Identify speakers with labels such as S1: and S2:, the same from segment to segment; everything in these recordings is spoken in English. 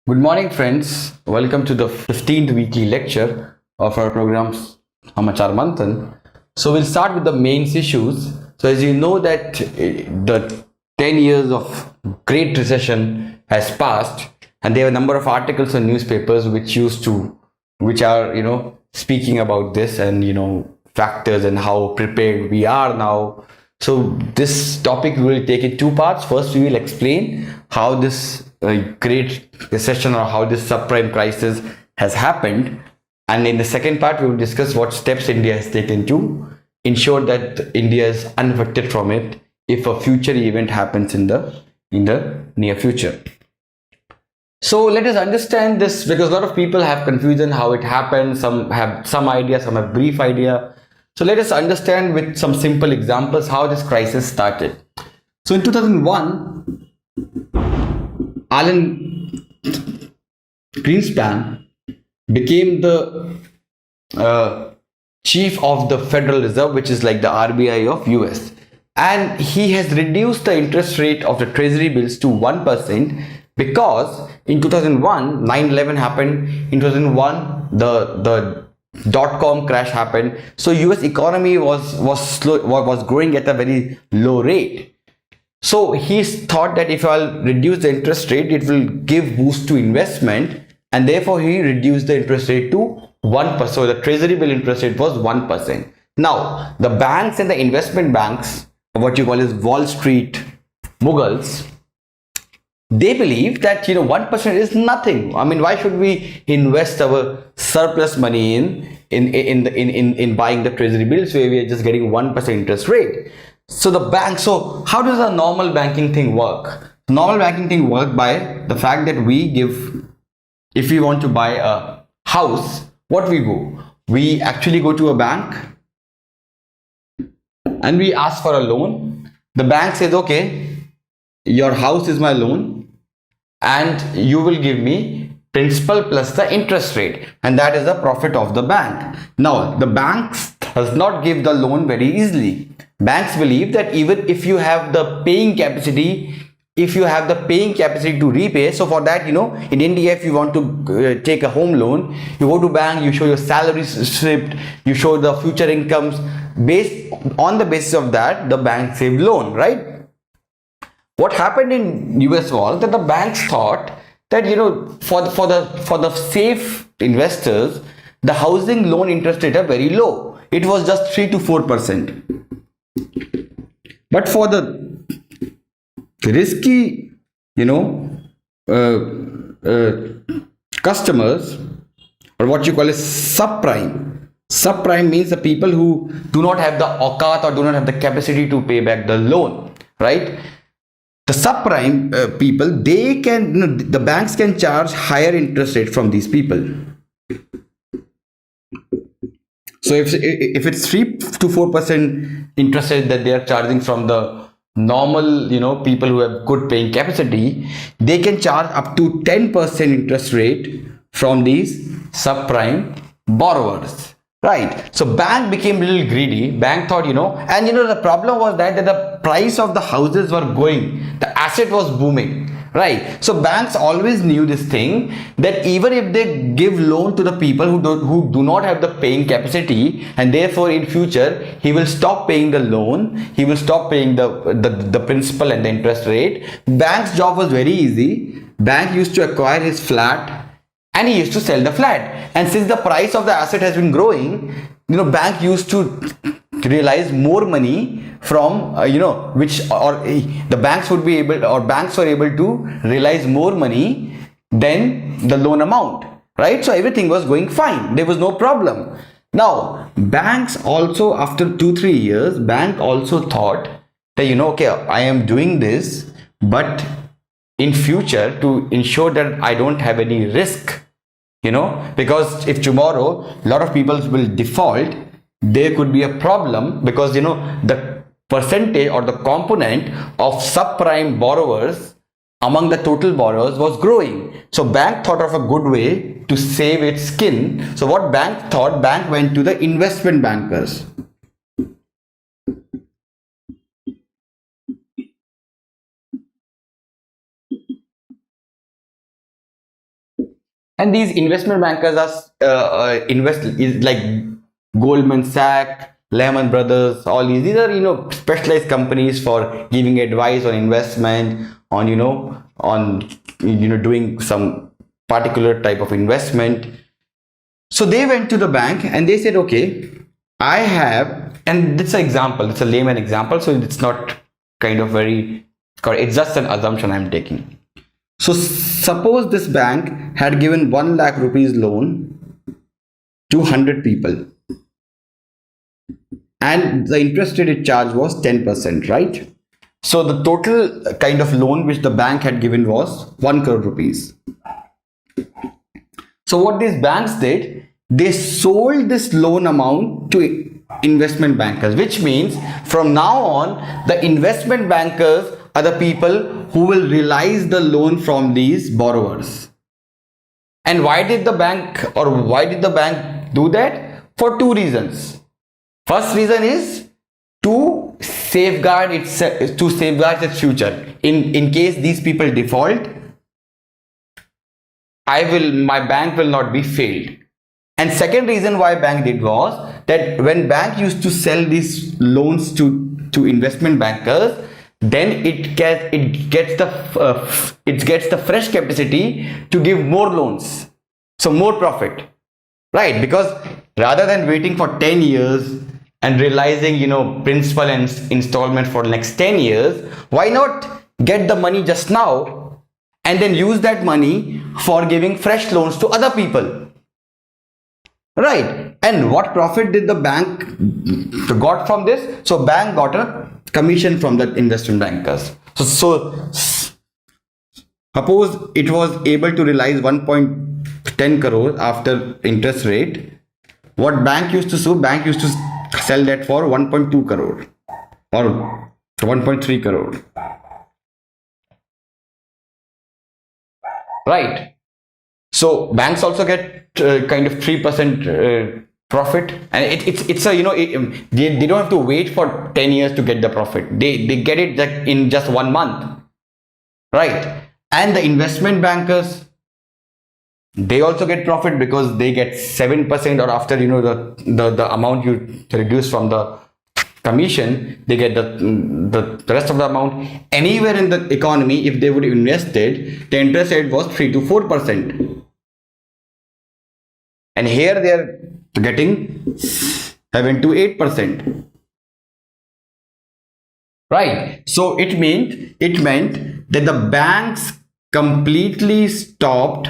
S1: Good morning, friends. Welcome to the 15th weekly lecture of our program Samachar Manthan. So we'll start with the main issues. So as you know that the 10 years of great recession has passed, and there are a number of articles in newspapers which are speaking about this and factors and how prepared we are now. So this topic we will take in two parts. First, we will explain how this great recession or how this subprime crisis has happened, and in the second part, we will discuss what steps India has taken to ensure that India is unaffected from it if a future event happens in the near future. So let us understand this because a lot of people have confusion how it happened. Some have some idea, some have brief idea. So let us understand with some simple examples how this crisis started. So in 2001, Alan Greenspan became the chief of the Federal Reserve, which is like the RBI of US, and he has reduced the interest rate of the treasury bills to 1% because in 2001 9/11 happened. In 2001 the dot-com crash happened, so US economy was growing at a very low rate. So he thought that if I'll reduce the interest rate, it will give boost to investment, and therefore he reduced the interest rate to 1%. So the treasury bill interest rate was 1%. Now the banks and the investment banks, what you call as Wall Street muggles, they believe that 1% is nothing. I mean, why should we invest our surplus money in buying the treasury bills where we are just getting 1% interest rate? So how does a normal banking thing work? Normal banking thing work by the fact that we give, if we want to buy a house, what we go? We actually go to a bank and we ask for a loan. The bank says, okay, your house is my loan and you will give me principal plus the interest rate, and that is the profit of the bank. Now the banks does not give the loan very easily. Banks believe that even if you have the paying capacity, to repay, so for that, in India, if you want to take a home loan, you go to bank, you show your salary slip, you show the future incomes. Based on the basis of that, the bank save loan, right? What happened in US was that the banks thought that for the safe investors, the housing loan interest rate are very low. It was just 3 to 4%. But for the risky, uh, customers, or what you call as subprime. Subprime means the people who do not have the auqat or do not have the capacity to pay back the loan, right? The subprime people, they can, the banks can charge higher interest rate from these people. So if it's 3 to 4% interest rate that they are charging from the normal people who have good paying capacity, they can charge up to 10% interest rate from these subprime borrowers, right? So bank became a little greedy. Bank thought, and the problem was that the price of the houses were going, the asset was booming, right? So banks always knew this thing, that even if they give loan to the people who do not have the paying capacity, and therefore in future he will stop paying the loan, he will stop paying the principal and the interest rate. Bank's job was very easy. Bank used to acquire his flat and he used to sell the flat, and since the price of the asset has been growing, bank used to realize more money from which, or the banks would be able, or banks were able to realize more money than the loan amount, right? So everything was going fine, there was no problem. Now banks also, after 2 3 years, bank also thought that okay, I am doing this, but in future, to ensure that I don't have any risk, because if tomorrow a lot of people will default, there could be a problem, because the percentage or the component of subprime borrowers among the total borrowers was growing. So bank thought of a good way to save its skin. So what bank thought? Bank went to the investment bankers. And these investment bankers are invest is like Goldman Sachs, Lehman Brothers, all these are specialized companies for giving advice on investment, on doing some particular type of investment. So they went to the bank and they said, okay, I have, and it's an example, it's a layman example, so it's not kind of very, it's just an assumption I'm taking. So suppose this bank had given 1 lakh rupees loan to 100 people, and the interest rate it charged was 10%, right? So the total kind of loan which the bank had given was 1 crore rupees. So what these banks did, they sold this loan amount to investment bankers, which means from now on, the investment bankers are the people who will realize the loan from these borrowers. And why did the bank do that? For two reasons. First reason is to safeguard its future. In case these people default, my bank will not be failed. And second reason why bank did was that when bank used to sell these loans to investment bankers, then it gets the fresh capacity to give more loans, so more profit, right? Because rather than waiting for 10 years and realizing principal and installment for next 10 years, why not get the money just now and then use that money for giving fresh loans to other people, right? And what profit did the bank got from this? So bank got a commission from the investment bankers. So suppose it was able to realize 1.10 crore after interest rate. What bank used to do? Bank used to sell that for 1.2 crore or 1.3 crore, right? So banks also get kind of 3% profit, and it's a they don't have to wait for 10 years to get the profit. They get it in just 1 month, right? And the investment bankers, they also get profit because they get 7%, or after the amount you reduce from the commission, they get the rest of the amount. Anywhere in the economy, if they would have invested, the interest rate was 3 to 4%. And here they are getting 7 to 8%. Right. So it meant that the banks completely stopped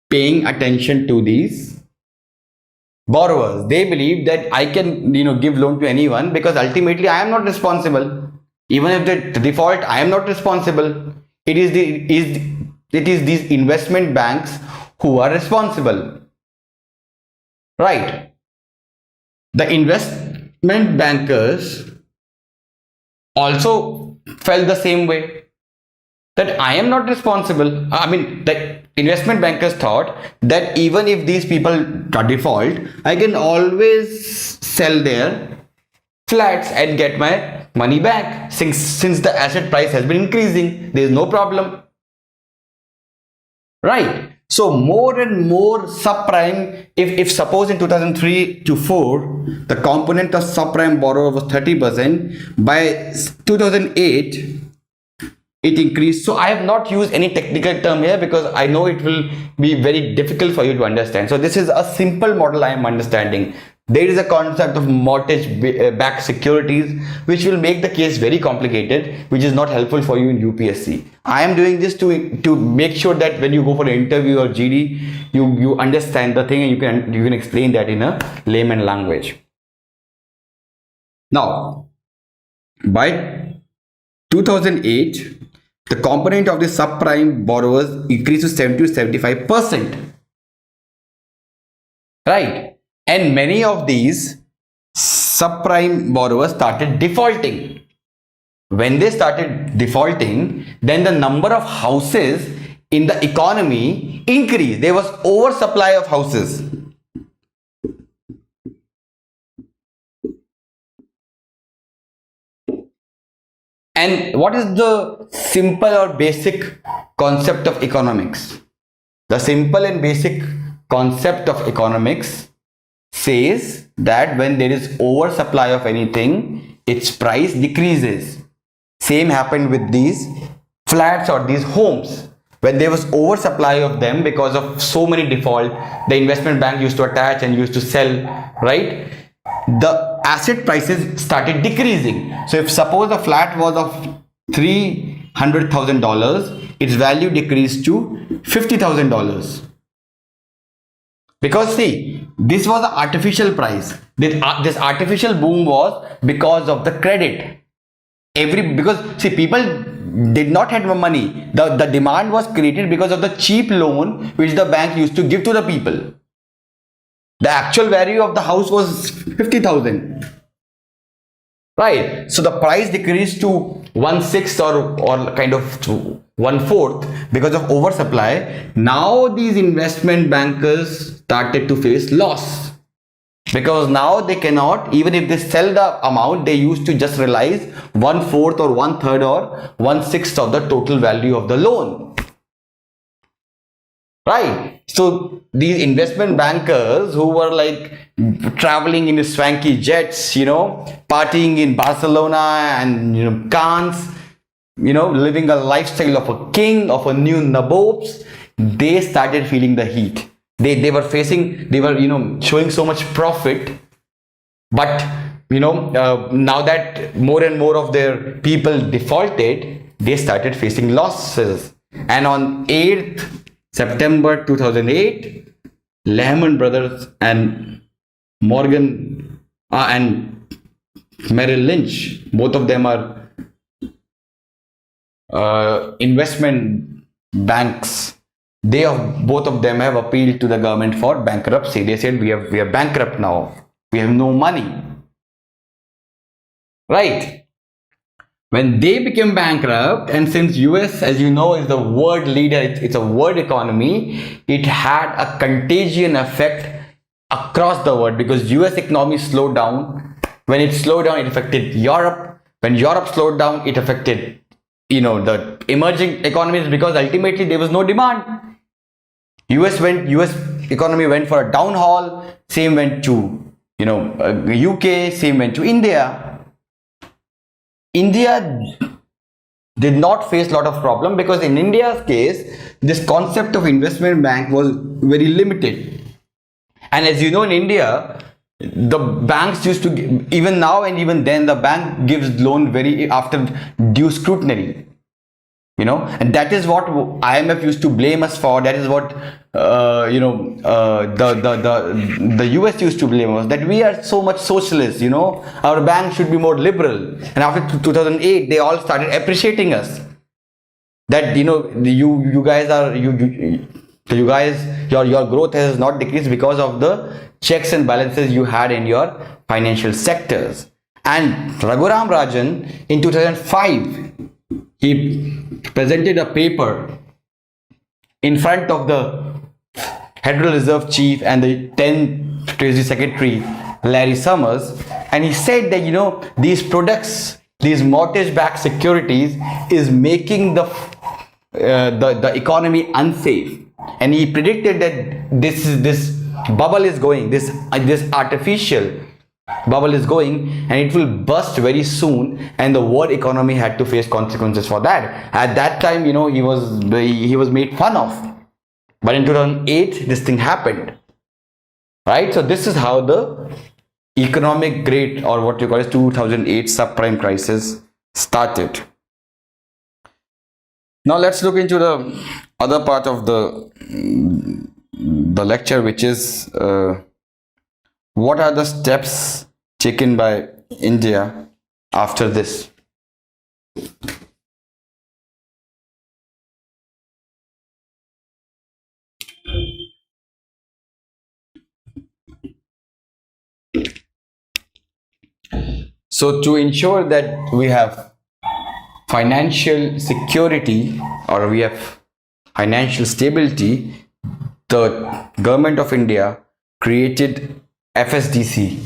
S1: paying attention to these borrowers. They believe that I can give loan to anyone because ultimately I am not responsible. Even if they default, I am not responsible. It is these investment banks who are responsible. Right. The investment bankers also felt the same way, that I am not responsible. I mean, the investment bankers thought that even if these people default, I can always sell their flats and get my money back. Since the asset price has been increasing, there is no problem. Right. So more and more subprime, if suppose in 2003 to 4, the component of subprime borrower was 30%, by 2008, it increased. So I have not used any technical term here because I know it will be very difficult for you to understand. So this is a simple model I am understanding. There is a concept of mortgage-backed securities, which will make the case very complicated, which is not helpful for you in UPSC. I am doing this to make sure that when you go for an interview or GD, you understand the thing and you can explain that in a layman language. Now, by 2008, the component of the subprime borrowers increased to 70 to 75%. Right. And many of these subprime borrowers started defaulting. When they started defaulting, then the number of houses in the economy increased. There was oversupply of houses. And what is the simple or basic concept of economics? The simple and basic concept of economics says that when there is oversupply of anything, its price decreases. Same happened with these flats or these homes. When there was oversupply of them because of so many default, the investment bank used to attach and used to sell, right? The asset prices started decreasing. So if suppose a flat was of $300,000, its value decreased to $50,000. Because see, this was an artificial price. This artificial boom was because of the credit. Because see, people did not have money. The demand was created because of the cheap loan which the bank used to give to the people. The actual value of the house was 50,000. Right. So the price decreased to 1/6 or kind of 1/4 because of oversupply. Now these investment bankers started to face loss, because now they cannot, even if they sell the amount, they used to just realize 1/4 or 1/3 or 1/6 of the total value of the loan. Right. So these investment bankers who were like traveling in swanky jets, partying in Barcelona and Cannes, living a lifestyle of a king, of a new nabobs, they started feeling the heat. They were showing so much profit, but now that more and more of their people defaulted, they started facing losses. And on 8th September 2008, Lehman Brothers and Morgan and Merrill Lynch, both of them are investment banks. Both of them have appealed to the government for bankruptcy. They said we are bankrupt now. We have no money. Right. When they became bankrupt, and since US, as you know, is the world leader, it's a world economy, it had a contagion effect across the world, because US economy slowed down. When it slowed down, it affected Europe. When Europe slowed down, it affected the emerging economies, because ultimately there was no demand. US economy went for a downhaul. Same went to UK. Same went to India. India did not face a lot of problem, because in India's case, this concept of investment bank was very limited. And as you know, in India, the banks used to, even now and even then, the bank gives loan very after due scrutiny. And that is what IMF used to blame us for. That is what the US used to blame us, that we are so much socialist. Our bank should be more liberal. And after 2008, they all started appreciating us. That you guys are your growth has not decreased because of the checks and balances you had in your financial sectors. And Raghuram Rajan in 2005. He presented a paper in front of the Federal Reserve Chief and the 10th Treasury Secretary, Larry Summers, and he said that these products, these mortgage-backed securities, is making the economy unsafe. And he predicted that this bubble is going, this artificial bubble is going, and it will burst very soon, and the world economy had to face consequences for that. At that time, he was made fun of, but in 2008 this thing happened, right? So this is how the economic great, or what you call as 2008 subprime crisis, started. Now let's look into the other part of the lecture, which is what are the steps taken by India after this? So to ensure that we have financial security, or we have financial stability, the government of India created FSDC,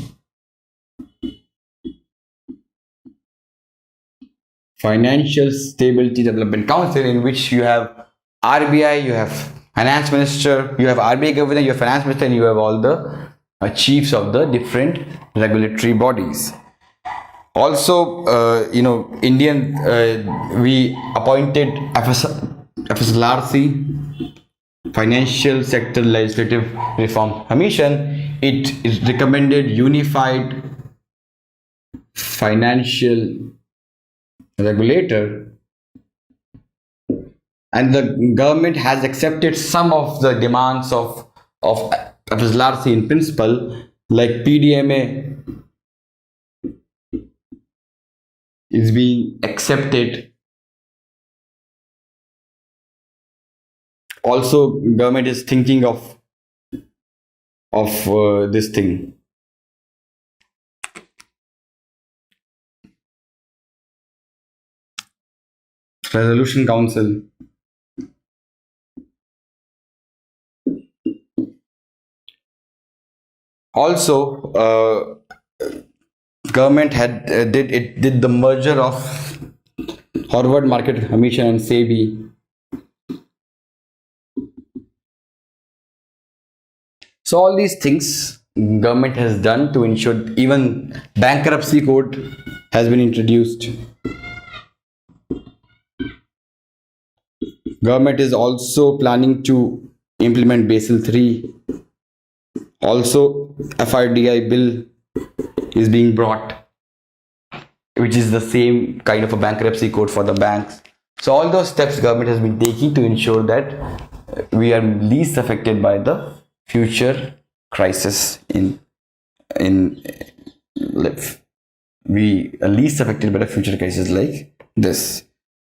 S1: Financial Stability Development Council, in which you have RBI, you have finance minister, you have RBI governor, you have finance minister, and you have all the chiefs of the different regulatory bodies. Also, Indian, we appointed FSLRC, Financial Sector Legislative Reform Commission. It recommended unified financial regulator, and the government has accepted some of the demands of FSLRC in principle, like PDMA is being accepted. Also, government is thinking of this thing. Resolution Council. Also, government had did the merger of Harvard Market Commission and SEBI. So all these things government has done to ensure, even bankruptcy code has been introduced. Government is also planning to implement Basel III. Also, FRDI bill is being brought, which is the same kind of a bankruptcy code for the banks. So all those steps government has been taking to ensure that we are least affected by the future crisis we are least affected by the future crisis like this.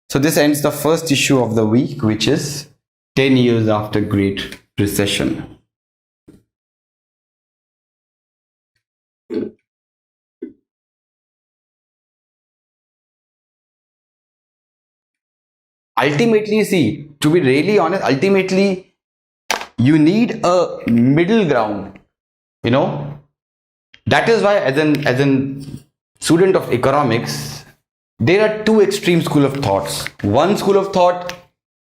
S1: So this ends the first issue of the week, which is 10 years after Great Recession. Ultimately, see, to be really honest, ultimately you need a middle ground, you know. That is why, as an student of economics, there are two extreme school of thoughts. One school of thought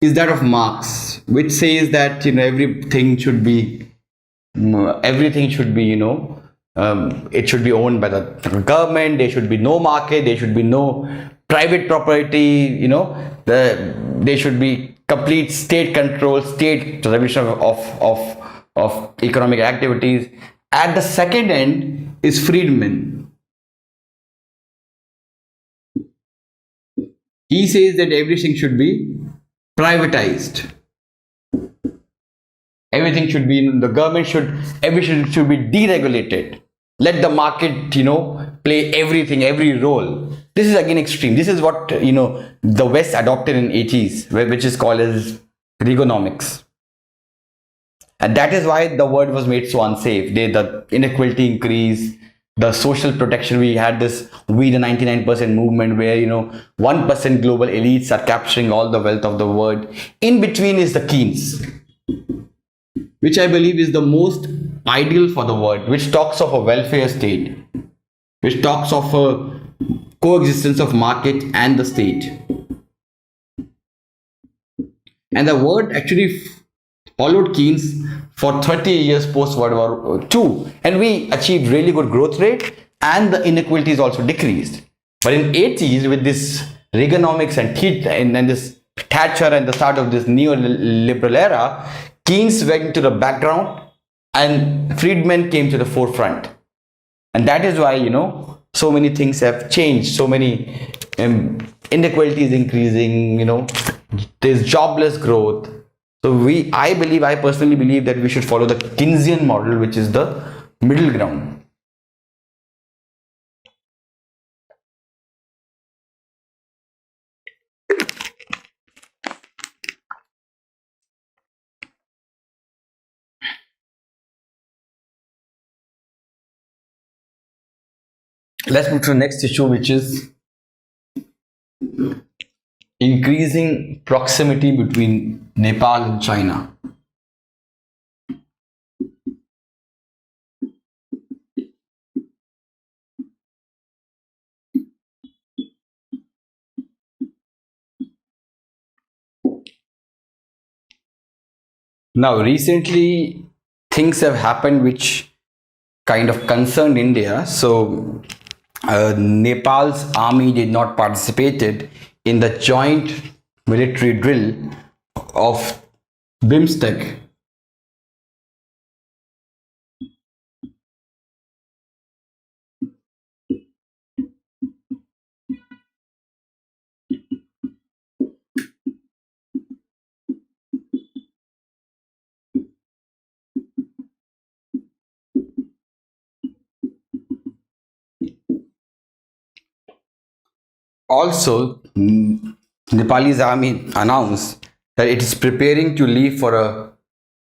S1: is that of Marx, which says that everything should be it should be owned by the government. There should be no market. There should be no private property. There should be complete state control, state regulation of economic activities. At the second end is Friedman. He says that everything should be privatized. Everything should be in the government, everything should be deregulated. Let the market, play every role. This is again extreme. This is what the West adopted in 80s, which is called as Reaganomics. And that is why the word was made so unsafe. The inequality increase, the social protection. We had this We the 99% movement where 1% global elites are capturing all the wealth of the world. In between is the Keynes, which I believe is the most ideal for the world, which talks of a welfare state, which talks of a coexistence of market and the state. And the word actually followed Keynes for 30 years post World War II, and we achieved really good growth rate, and the inequalities also decreased. But in 80s, with this Reaganomics and this Thatcher and the start of this neoliberal era, Keynes went to the background and Friedman came to the forefront. And that is why, so many things have changed. So many inequalities increasing, there's jobless growth. So I personally believe that we should follow the Keynesian model, which is the middle ground. Let's move to the next issue, which is increasing proximity between Nepal and China. Now, recently, things have happened which kind of concerned India. So, Nepal's army did not participated in the joint military drill of BIMSTEC. Also, Nepalese army announced that it is preparing to leave for a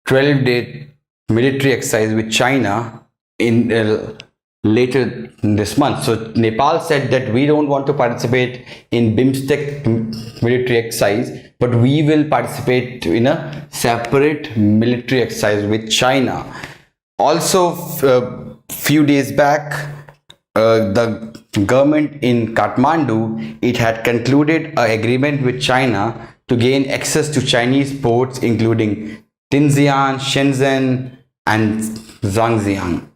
S1: 12-day military exercise with China in later this month. So Nepal said that we don't want to participate in BIMSTEC military exercise, but we will participate in a separate military exercise with China. Also, few days back, the government in Kathmandu, it had concluded an agreement with China to gain access to Chinese ports including Tianjin, Shenzhen and Zhangjiang.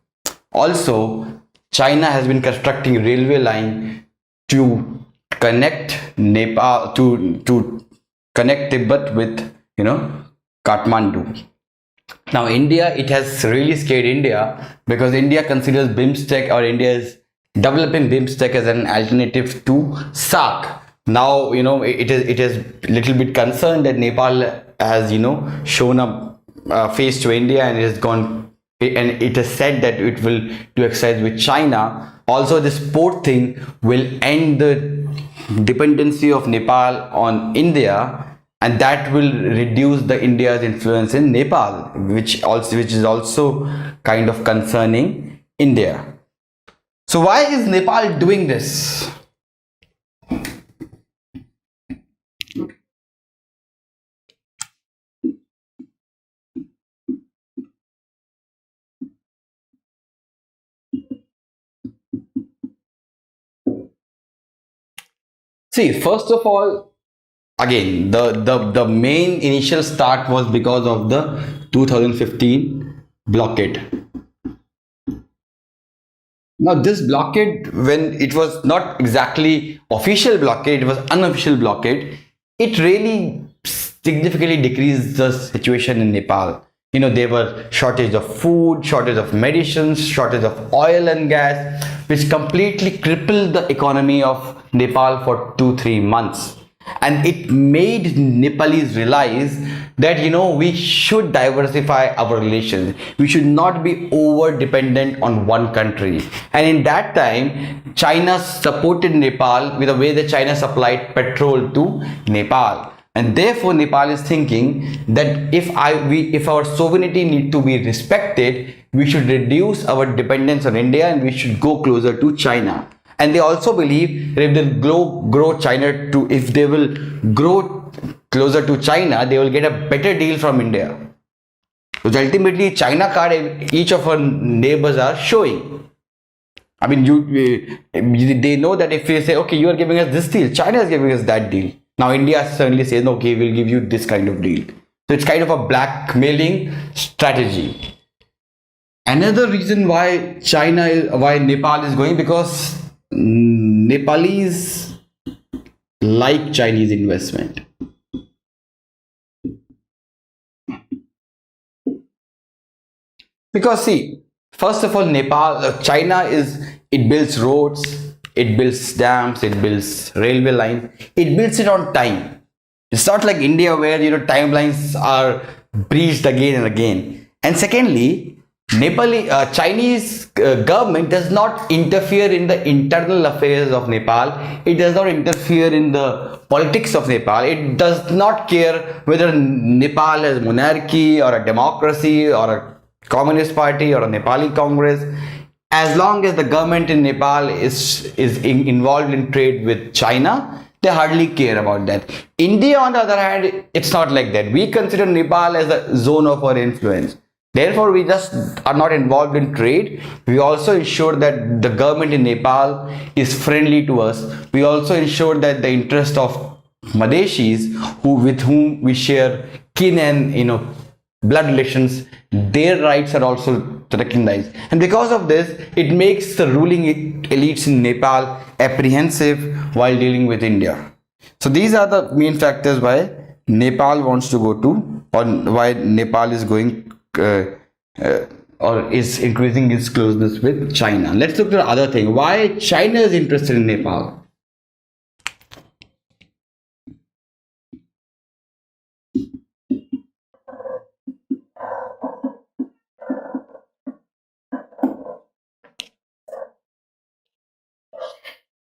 S1: Also, China has been constructing railway line to connect Nepal to connect Tibet with Kathmandu. Now, India, it has really scared India because India considers BIMSTEC, or India is developing BIMSTEC as an alternative to SAARC. Now, it is little bit concerned that Nepal has, shown a face to India and it has gone, and it has said that it will do exercise with China. Also, this port thing will end the dependency of Nepal on India, and that will reduce the India's influence in Nepal, which is also kind of concerning India. So why is Nepal doing this? See, first of all, again, the main initial start was because of the 2015 blockade. Now, this blockade, when it was not exactly official blockade, it was unofficial blockade, it really significantly decreased the situation in Nepal. There were shortage of food, shortage of medicines, shortage of oil and gas, which completely crippled the economy of Nepal for 2-3 months. And it made Nepalese realize that we should diversify our relations. We should not be over dependent on one country. And in that time, China supported Nepal with the way that China supplied petrol to Nepal. And therefore, Nepal is thinking that if our sovereignty need to be respected, we should reduce our dependence on India and we should go closer to China. And they also believe that if they will grow closer to China, they will get a better deal from India. Because ultimately, China card each of our neighbors are showing. I mean, they know that if we say, okay, you are giving us this deal, China is giving us that deal. Now India suddenly says, okay, we'll give you this kind of deal. So it's kind of a blackmailing strategy. Another reason why Nepal is going, because Nepalese like Chinese investment. Because see, first of all, China it builds roads, it builds dams, it builds railway line, it builds it on time. It's not like India where timelines are breached again and again. And secondly, Chinese government does not interfere in the internal affairs of Nepal. It does not interfere in the politics of Nepal. It does not care whether Nepal is monarchy or a democracy or a communist party or a Nepali Congress. As long as the government in Nepal is involved in trade with China, they hardly care about that. India, on the other hand, it's not like that. We consider Nepal as a zone of our influence. Therefore, we just are not involved in trade. We also ensure that the government in Nepal is friendly to us. We also ensure that the interest of Madeshis with whom we share kin and blood relations, their rights are also recognized. And because of this, it makes the ruling elites in Nepal apprehensive while dealing with India. So these are the main factors why Nepal wants to go to, or why Nepal is going uh, or is increasing its closeness with China. Let's look at the other thing. Why China is interested in Nepal.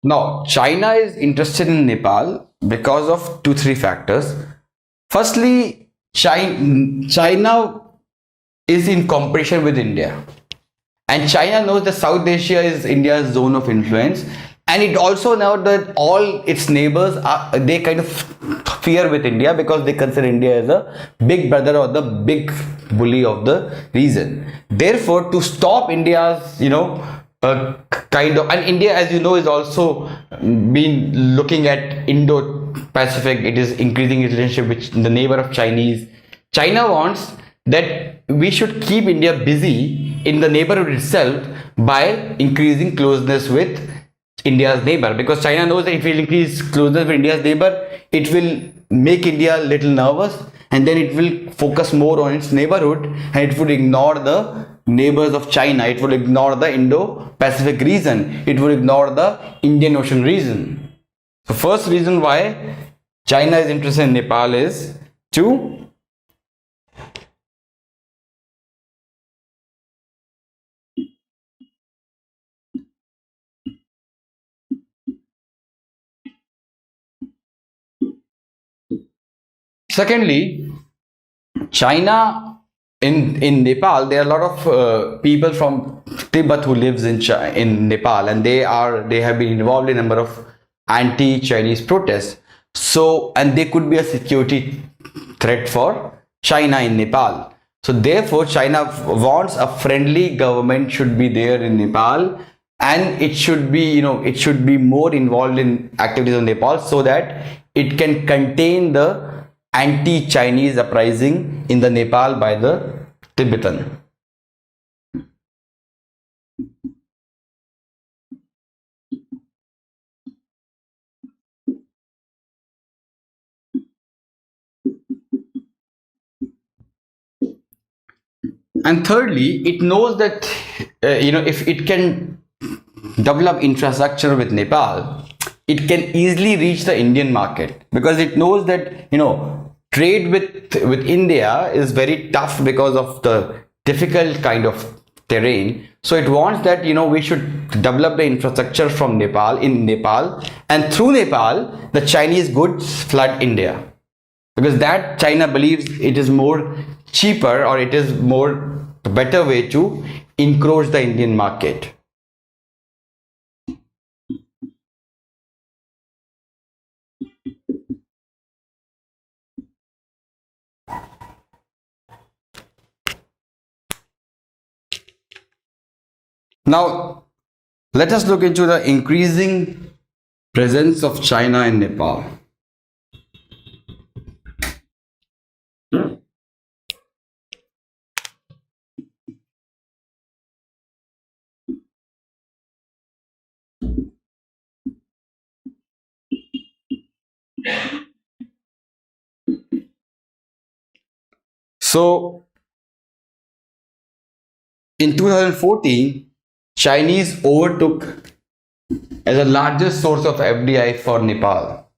S1: Now, China is interested in Nepal because of two, three factors. Firstly, China is in competition with India. And China knows that South Asia is India's zone of influence. And it also knows that all its neighbors are, they kind of fear with India because they consider India as a big brother or the big bully of the region. Therefore, to stop India's, kind of, and India, as you know, is also been looking at Indo-Pacific. It is increasing its relationship with the neighbor of Chinese. China wants that we should keep India busy in the neighborhood itself by increasing closeness with India's neighbor, because China knows that if we increase closeness with India's neighbor, it will make India a little nervous, and then it will focus more on its neighborhood, and it would ignore the neighbors of China. It would ignore the Indo-Pacific region. It would ignore the Indian Ocean region. So first reason why China is interested in Nepal is to secondly, China in Nepal, there are a lot of people from Tibet who lives in Nepal, and they have been involved in a number of anti-Chinese protests. So, and they could be a security threat for China in Nepal. So therefore, China wants a friendly government should be there in Nepal, and it should be, it should be more involved in activities in Nepal so that it can contain the anti-Chinese uprising in the Nepal by the Tibetan. And thirdly, it knows that if it can develop infrastructure with Nepal, it can easily reach the Indian market, because it knows that trade with India is very tough because of the difficult kind of terrain. So it wants that we should develop the infrastructure from Nepal, and through Nepal the Chinese goods flood India, because that China believes it is more cheaper, or it is more better way to encroach the Indian market. Now let us look into the increasing presence of China in Nepal. So in 2014, Chinese overtook as the largest source of FDI for Nepal.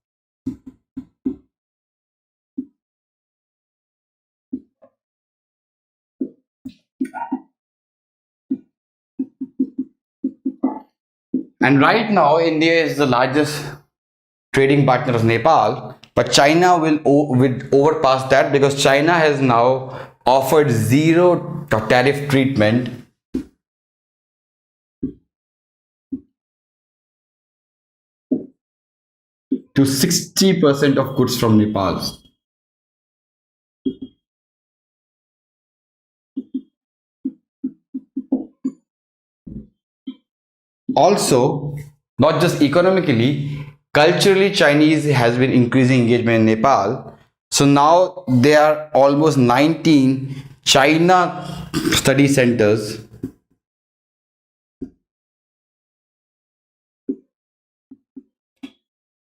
S1: And right now, India is the largest trading partner of Nepal, but China will overpass that, because China has now offered zero tariff treatment to 60% of goods from Nepal. Also, not just economically, culturally, Chinese has been increasing engagement in Nepal. So now there are almost 19 China study centers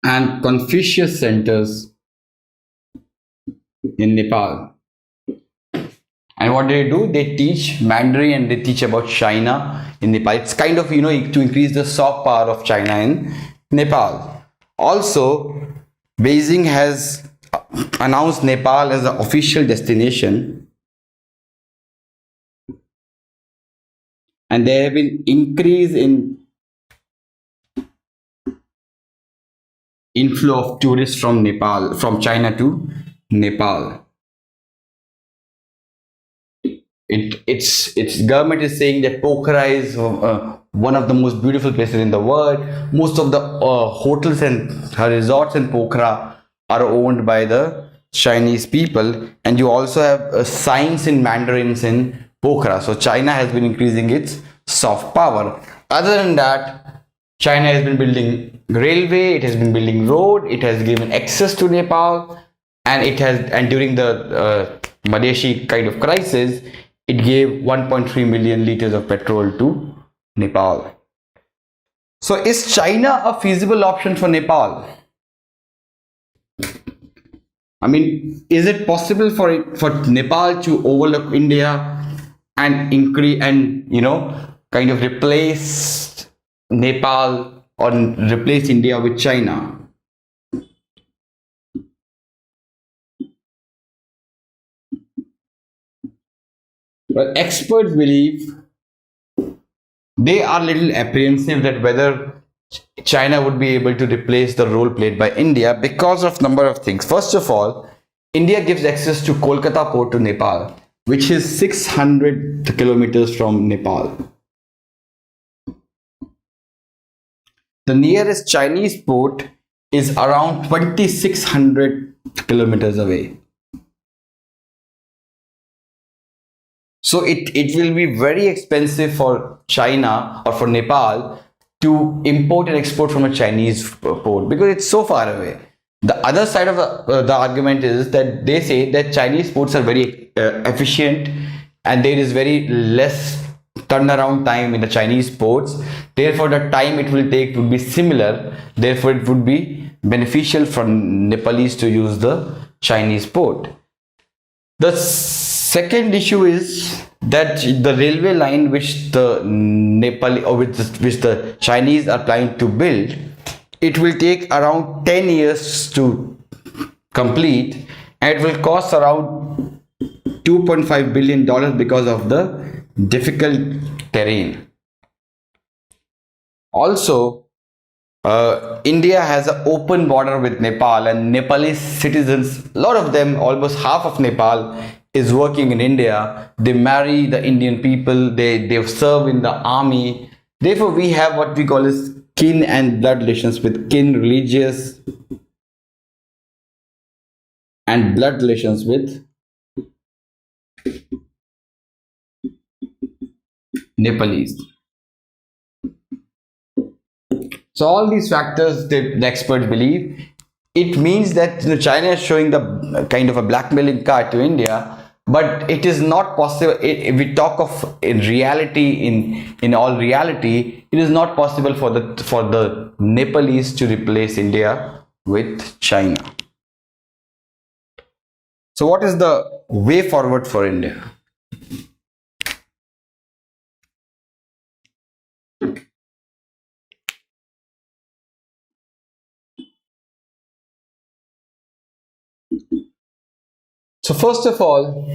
S1: and Confucius centers in Nepal. And what do? They teach Mandarin and they teach about China in Nepal. It's kind of, to increase the soft power of China in Nepal. Also, Beijing has announced Nepal as the official destination, and there have been increase in inflow of tourists from Nepal, from China to Nepal. Its government is saying that Pokhara is one of the most beautiful places in the world. Most of the hotels and resorts in Pokhara are owned by the Chinese people, and you also have signs in Mandarins in Pokhara. So China has been increasing its soft power. Other than that, China has been building railway, it has been building road, it has given access to Nepal, and during the Madheshi kind of crisis, it gave 1.3 million liters of petrol to Nepal. So is China a feasible option for Nepal? I mean, is it possible for Nepal to overlook India and increase and kind of replace Nepal or replace India with China? Well, experts believe they are little apprehensive that whether China would be able to replace the role played by India because of number of things. First of all, India gives access to Kolkata port to Nepal, which is 600 kilometers from Nepal. The nearest Chinese port is around 2600 kilometers away. So it will be very expensive for China or for Nepal to import and export from a Chinese port because it's so far away. The other side of the argument is that they say that Chinese ports are very efficient and there is very less turnaround time in the Chinese ports. Therefore, the time it will take would be similar. Therefore, it would be beneficial for Nepalese to use the Chinese port. The second issue is that the railway line which the Nepali or which the Chinese are planning to build, it will take around 10 years to complete and it will cost around $2.5 billion because of the difficult terrain. Also, India has an open border with Nepal and Nepalese citizens, a lot of them, almost half of Nepal is working in India. They marry the Indian people, they serve in the army. Therefore, we have what we call as kin and blood relations with kin, religious and blood relations with Nepalese. So all these factors, the experts believe, it means that China is showing the kind of a blackmailing card to India, but it is not possible. If we talk of in reality, in all reality, it is not possible for the Nepalese to replace India with China. So what is the way forward for India? So first of all,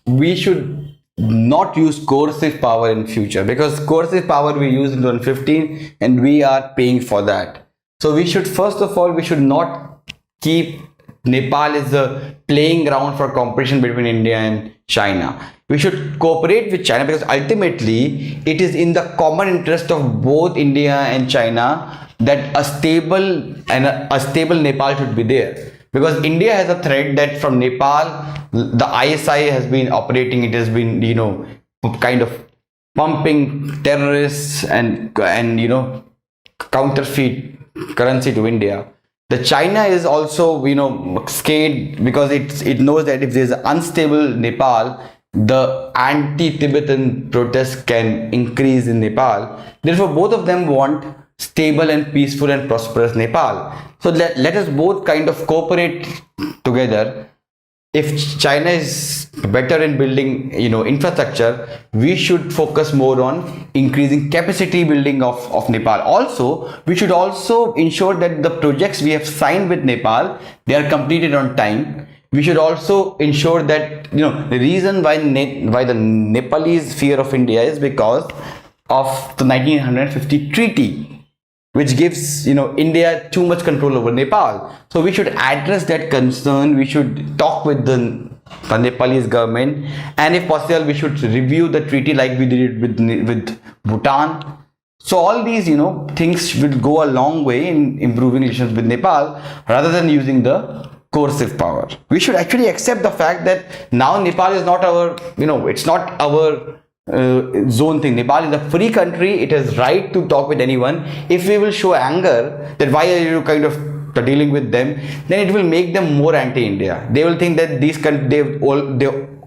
S1: we should not use coercive power in future because coercive power we used in 2015 and we are paying for that. So we should first of all we should not keep Nepal as a playing ground for competition between India and China. We should cooperate with China because ultimately it is in the common interest of both India and China that a stable Nepal should be there. Because India has a threat that from Nepal, the ISI has been operating. It has been, kind of pumping terrorists and counterfeit currency to India. The China is also, scared because it knows that if there's an unstable Nepal, the anti-Tibetan protests can increase in Nepal. Therefore, both of them want stable and peaceful and prosperous Nepal. So let us both kind of cooperate together. If China is better in building, infrastructure, we should focus more on increasing capacity building of Nepal. Also, we should also ensure that the projects we have signed with Nepal, they are completed on time. We should also ensure that, the reason why the Nepalese fear of India is because of the 1950 treaty, which gives, India too much control over Nepal. So we should address that concern. We should talk with the Nepalese government, and if possible we should review the treaty like we did it with Bhutan. So all these, things will go a long way in improving relations with Nepal rather than using the coercive power. We should actually accept the fact that now Nepal is not our, it's not our zone thing. Nepal is a free country. It has right to talk with anyone. If we will show anger that why are you kind of dealing with them, then it will make them more anti-India. They will think that they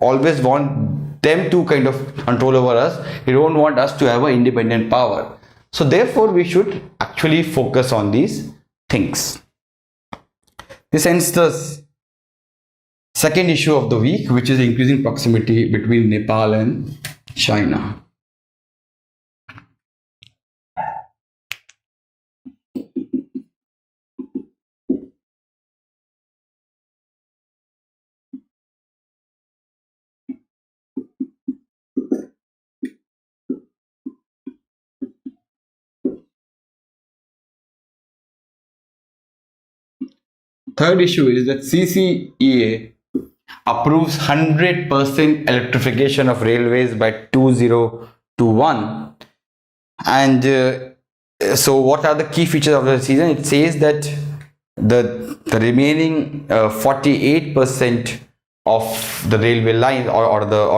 S1: always want them to kind of control over us. They don't want us to have an independent power. So therefore we should actually focus on these things. This ends the second issue of the week, which is increasing proximity between Nepal and China. Third issue is that CCEA approves 100% electrification of railways by 2021. And so what are the key features of the decision? It says that the remaining 48% of the railway lines or the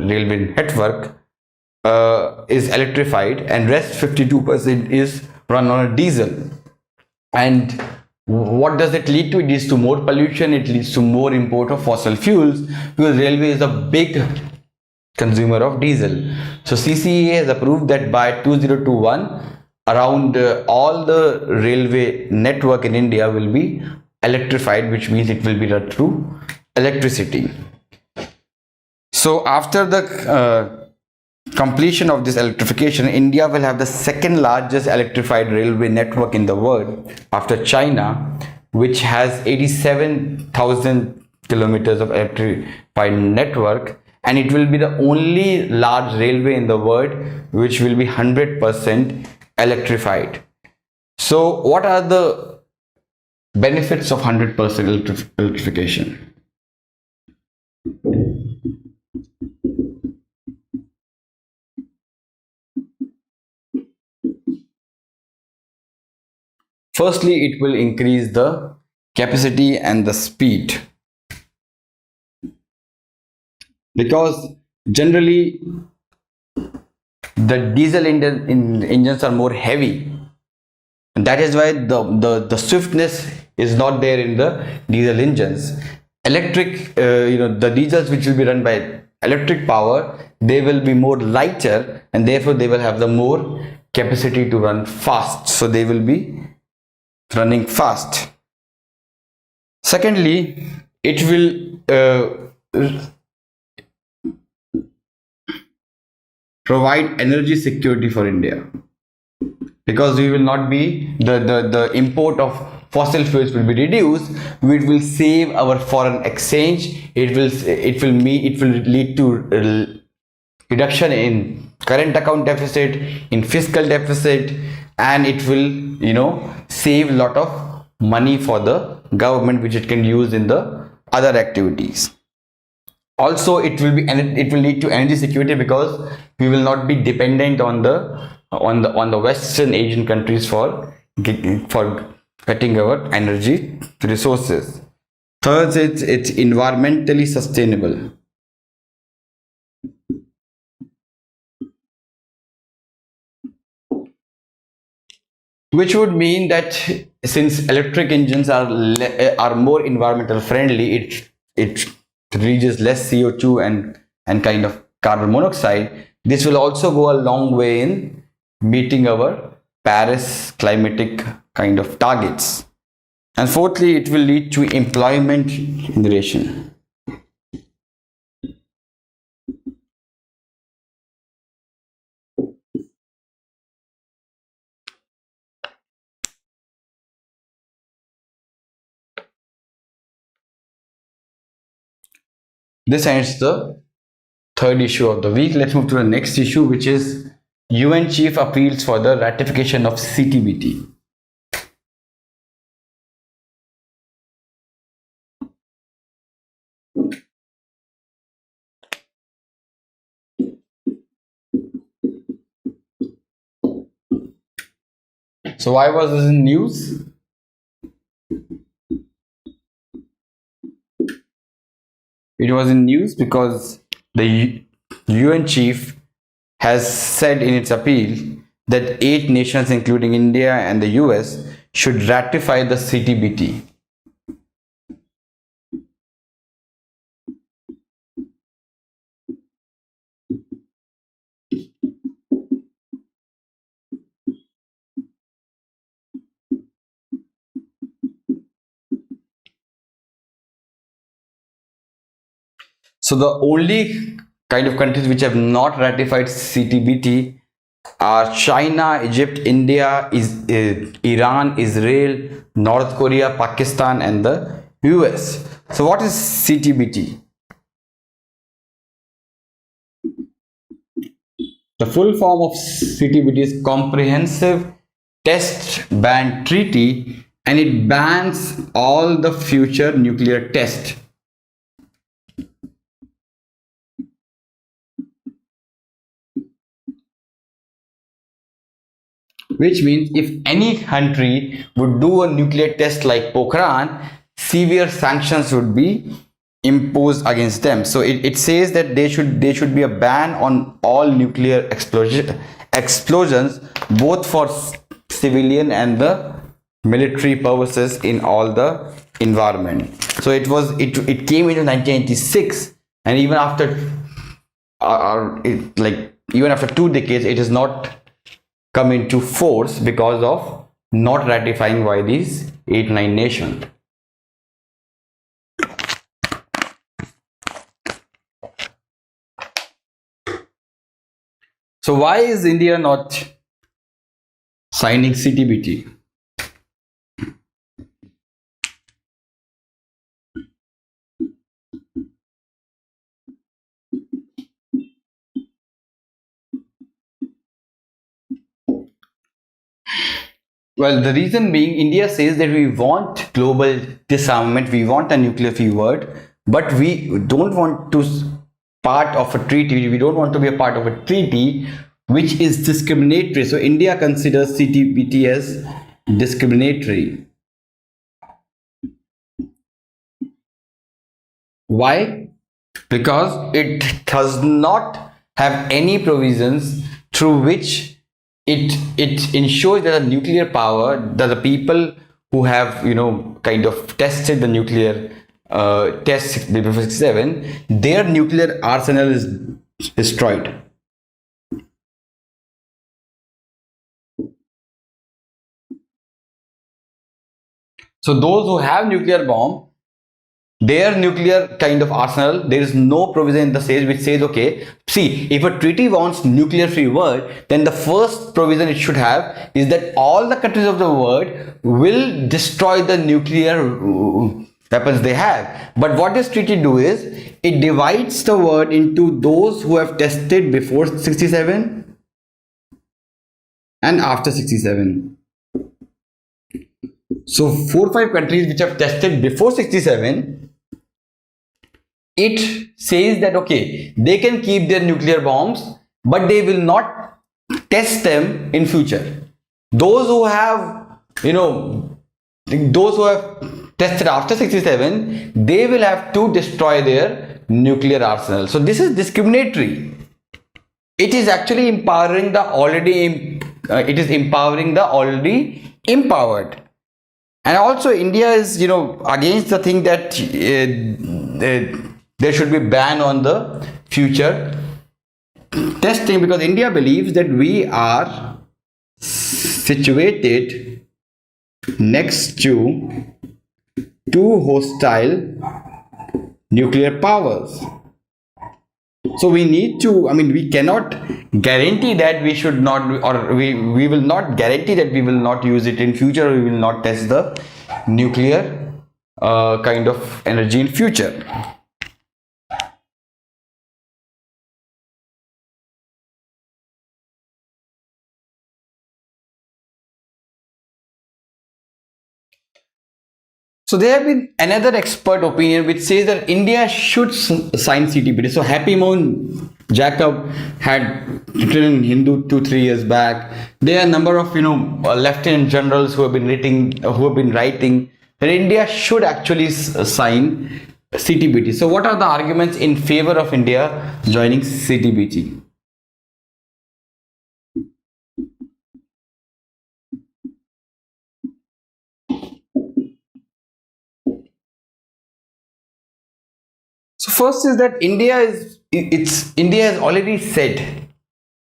S1: railway network is electrified, and rest 52% is run on a diesel. And what does it lead to? It leads to more pollution. It leads to more import of fossil fuels, because railway is a big consumer of diesel. So CCEA has approved that by 2021 around all the railway network in India will be electrified, which means it will be run through electricity. So after the completion of this electrification, India will have the second largest electrified railway network in the world after China, which has 87,000 kilometers of electrified network, and it will be the only large railway in the world which will be 100% electrified. So what are the benefits of 100% electrification? Firstly, it will increase the capacity and the speed, because generally the diesel engines are more heavy, and that is why the swiftness is not there in the diesel engines. Electric, the diesels which will be run by electric power, they will be more lighter, and therefore they will have the more capacity to run fast. So they will be running fast. Secondly, it will provide energy security for India, because we will not be the import of fossil fuels will be reduced. It will save our foreign exchange. It will lead to reduction in current account deficit, in fiscal deficit, and it will save a lot of money for the government, which it can use in the other activities. Also, it will lead to energy security, because we will not be dependent on the Western Asian countries for getting our energy resources. Third, it's environmentally sustainable. which would mean that since electric engines are more environmental friendly, it releases less CO2 and kind of carbon monoxide. This will also go a long way in meeting our Paris climatic kind of targets. And fourthly, it will lead to employment generation. This ends the third issue of the week. Let's move to the next issue, which is UN chief appeals for the ratification of CTBT. So why was this in news? It was in news because the UN chief has said in its appeal that 8 nations, including India and the US, should ratify the CTBT. So the only kind of countries which have not ratified CTBT are China, Egypt, India, Iran, Israel, North Korea, Pakistan, and the US. So what is CTBT? The full form of CTBT is Comprehensive Test Ban Treaty, and it bans all the future nuclear tests. Which means if any country would do a nuclear test like Pokhran, severe sanctions would be imposed against them. So it says that there should be a ban on all nuclear explosions, both for civilian and the military purposes in all the environment. So it came into 1996, and even after even after 2 decades, it is not come into force because of not ratifying by these 8-9 nations. So why is India not signing CTBT? Well, the reason being, India says that we want global disarmament, we want a nuclear free world, but we don't want to part of a treaty, we don't want to be a part of a treaty which is discriminatory. So India considers CTBT as discriminatory. Why? Because it does not have any provisions through which it ensures that the nuclear power, that the people who have kind of tested the nuclear test before 67, their nuclear arsenal is destroyed. So those who have nuclear bomb, their nuclear kind of arsenal, there is no provision in the stage which says, okay, see, if a treaty wants nuclear free world, then the first provision it should have is that all the countries of the world will destroy the nuclear weapons they have. But what this treaty do is, it divides the world into those who have tested before 67 and after 67. So 4-5 countries which have tested before 67, it says that okay, they can keep their nuclear bombs, but they will not test them in future. Those who have tested after 67, they will have to destroy their nuclear arsenal. So this is discriminatory. It is actually empowering the already empowered. And also India is, against the thing that there should be ban on the future testing, because India believes that we are situated next to two hostile nuclear powers. So we need to, we cannot guarantee that we should not, or we will not guarantee that we will not use it in future, or we will not test the nuclear kind of energy in future. So there have been another expert opinion which says that India should sign CTBT. So Happy Moon Jacob had written in Hindu 2-3 years back. There are a number of lieutenant generals who have been writing that India should actually sign CTBT. So what are the arguments in favor of India joining CTBT? So first is that India has already said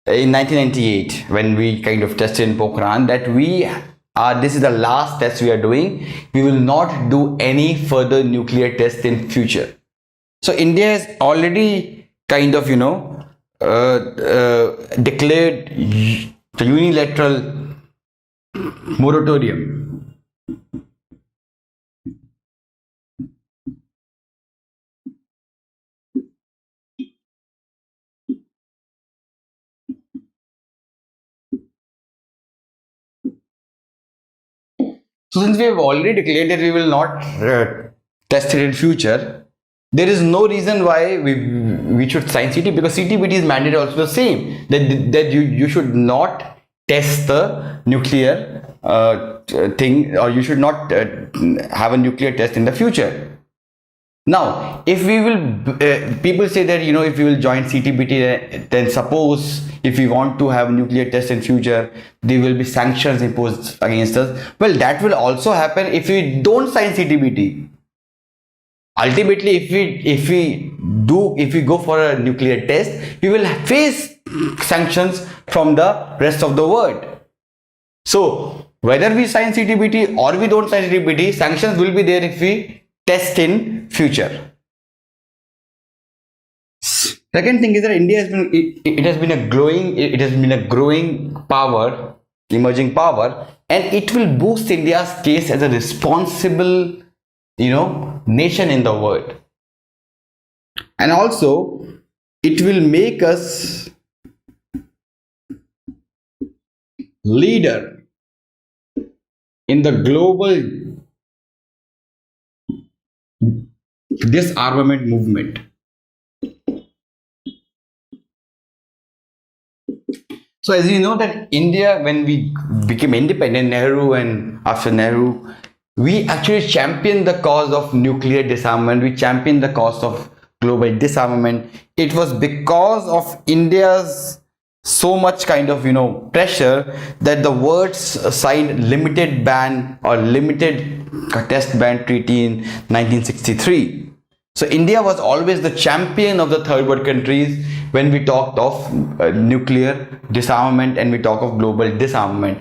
S1: in 1998, when we kind of tested in Pokhran, that this is the last test we are doing. We will not do any further nuclear tests in future. So India has already kind of declared the unilateral moratorium. So since we have already declared that we will not test it in future, there is no reason why we should sign CT, because CTBT is mandated also the same, that you should not test the nuclear thing, or you should not have a nuclear test in the future. Now, if we will, people say that if we will join CTBT, then suppose if we want to have nuclear tests in future, there will be sanctions imposed against us. Well, that will also happen if we don't sign CTBT. Ultimately, if we go for a nuclear test, we will face sanctions from the rest of the world. So whether we sign CTBT or we don't sign CTBT, sanctions will be there if we test in future. Second thing is that India has been it has been a growing power, emerging power, and it will boost India's case as a responsible nation in the world. And also it will make us leader in the global disarmament movement. So as you know that India, when we became independent, Nehru and after Nehru, we actually championed the cause of nuclear disarmament. We championed the cause of global disarmament. It was because of India's so much kind of pressure that the words signed limited ban or limited test ban treaty in 1963. So India was always the champion of the third world countries when we talked of nuclear disarmament and we talk of global disarmament.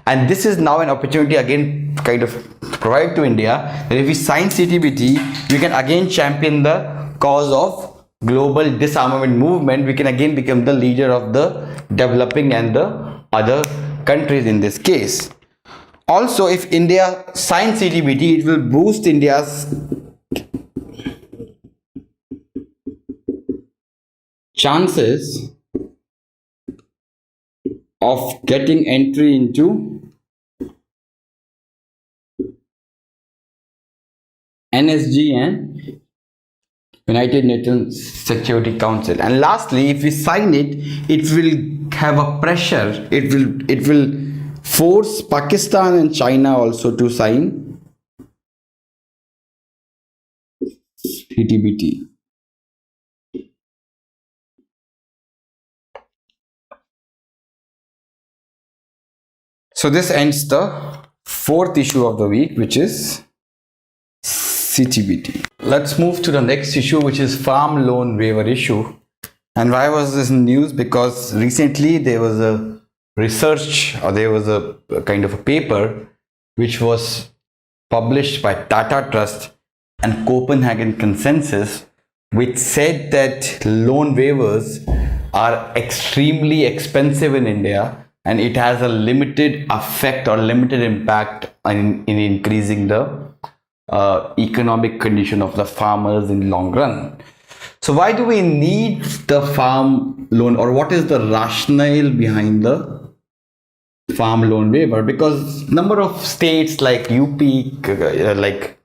S1: And this is now an opportunity again kind of provided to India, that if we sign CTBT, we can again champion the cause of global disarmament movement. We can again become the leader of the developing and the other countries in this case. Also, if India signs CTBT, it will boost India's chances of getting entry into NSG and United Nations Security Council. And lastly, if we sign it, it will have a pressure. It will force Pakistan and China also to sign CTBT. So this ends the fourth issue of the week, which is CTBT. Let's move to the next issue, which is farm loan waiver issue. And why was this in news? Because recently there was a research, or there was a kind of a paper which was published by Tata Trust and Copenhagen Consensus, which said that loan waivers are extremely expensive in India, and it has a limited effect or limited impact in increasing the economic condition of the farmers in long run. So why do we need the farm loan, or what is the rationale behind the farm loan waiver? Because number of states like UP, like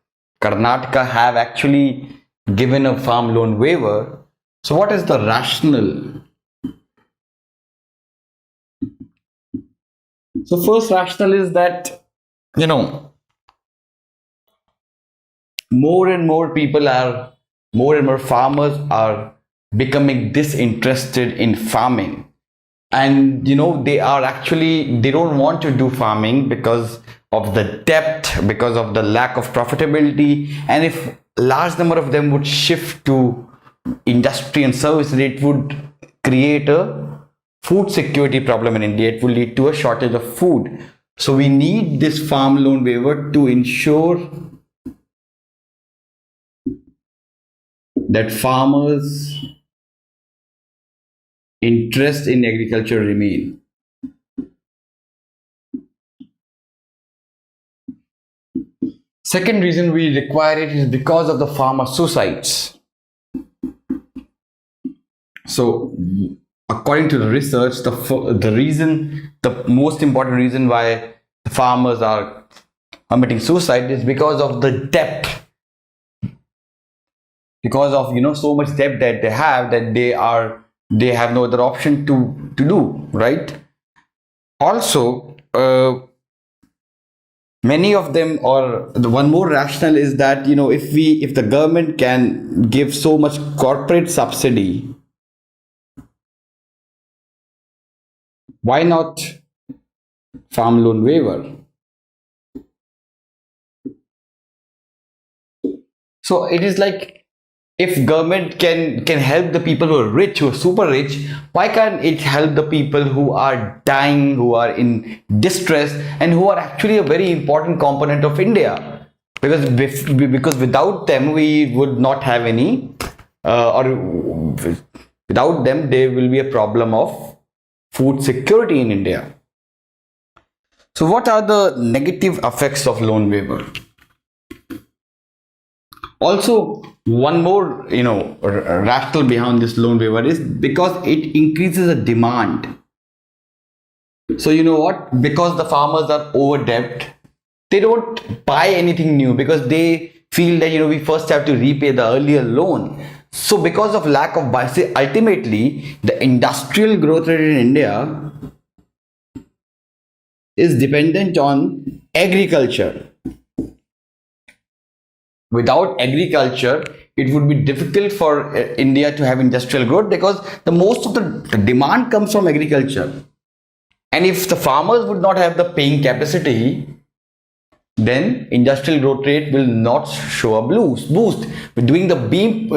S1: Karnataka have actually given a farm loan waiver. So what is the rationale? So first rationale is that, more and more farmers are becoming disinterested in farming. And they don't want to do farming because of the debt, because of the lack of profitability. And if large number of them would shift to industry and service, it would create a food security problem in India. It will lead to a shortage of food. So we need this farm loan waiver to ensure that farmers' interest in agriculture remain. Second reason we require it is because of the farmer suicides. So according to the research, the most important reason why the farmers are committing suicide is because of the debt. Because of so much debt that they have, that they have no other option to do, right? Also, many of them, or the one more rationale is that if the government can give so much corporate subsidy, why not farm loan waiver? So it is like, if government can help the people who are rich, who are super rich, why can't it help the people who are dying, who are in distress, and who are actually a very important component of India? Because without them we would not have any, or without them there will be a problem of food security in India. So what are the negative effects of loan waiver? Also, one more rationale behind this loan waiver is because it increases the demand. So what? Because the farmers are over debt, they don't buy anything new, because they feel that we first have to repay the earlier loan. So because of lack of buy, ultimately the industrial growth rate in India is dependent on agriculture. Without agriculture, it would be difficult for India to have industrial growth, because the most of the demand comes from agriculture. And if the farmers would not have the paying capacity, then industrial growth rate will not show a boost. During the boom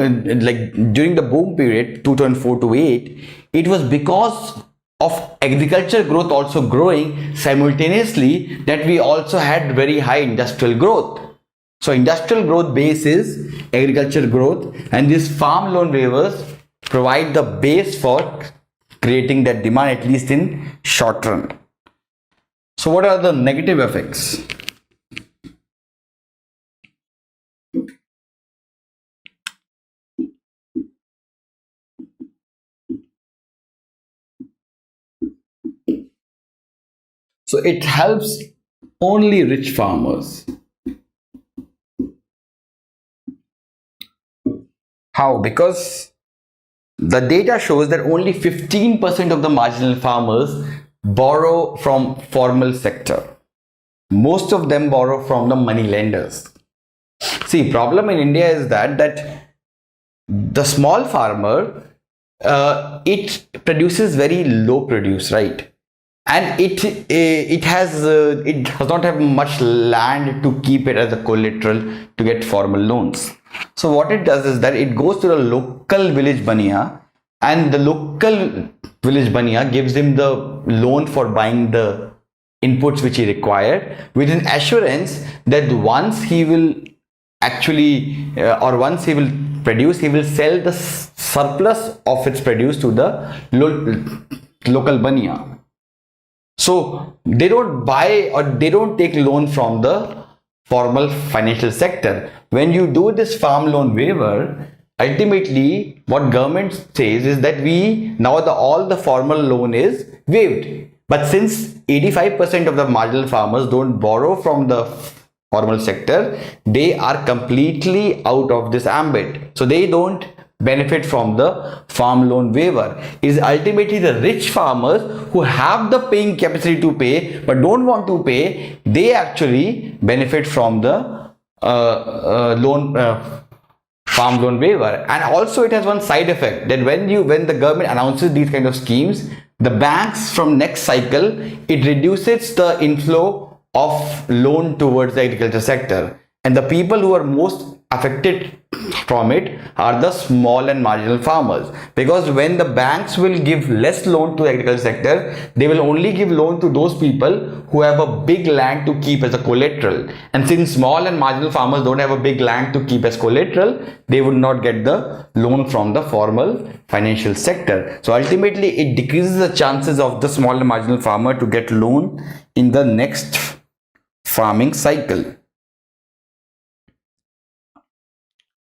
S1: period 2004 to 8, it was because of agriculture growth also growing simultaneously that we also had very high industrial growth. So industrial growth base is agriculture growth, and these farm loan waivers provide the base for creating that demand, at least in short run. So what are the negative effects? So it helps only rich farmers. How? Because the data shows that only 15% of the marginal farmers borrow from formal sector. Most of them borrow from the money lenders. See, problem in India is that the small farmer, it produces very low produce, right? and it does not have much land to keep it as a collateral to get formal loans. So what it does is that it goes to the local village bania, and the local village bania gives him the loan for buying the inputs which he required, with an assurance that once he will actually or once he will produce, he will sell the surplus of its produce to the local bania. So they don't buy or they don't take loan from the formal financial sector. When you do this farm loan waiver, ultimately what government says is that we now the all the formal loan is waived. But since 85% of the marginal farmers don't borrow from the formal sector, they are completely out of this ambit. So they don't benefit from the farm loan waiver. It is ultimately the rich farmers who have the paying capacity to pay but don't want to pay, they actually benefit from the loan farm loan waiver. And also it has one side effect, that when the government announces these kind of schemes, the banks from next cycle, it reduces the inflow of loan towards the agriculture sector, and the people who are most affected from it are the small and marginal farmers, because when the banks will give less loan to the agriculture sector, they will only give loan to those people who have a big land to keep as a collateral, and since small and marginal farmers don't have a big land to keep as collateral, they would not get the loan from the formal financial sector. So ultimately it decreases the chances of the small and marginal farmer to get loan in the next farming cycle.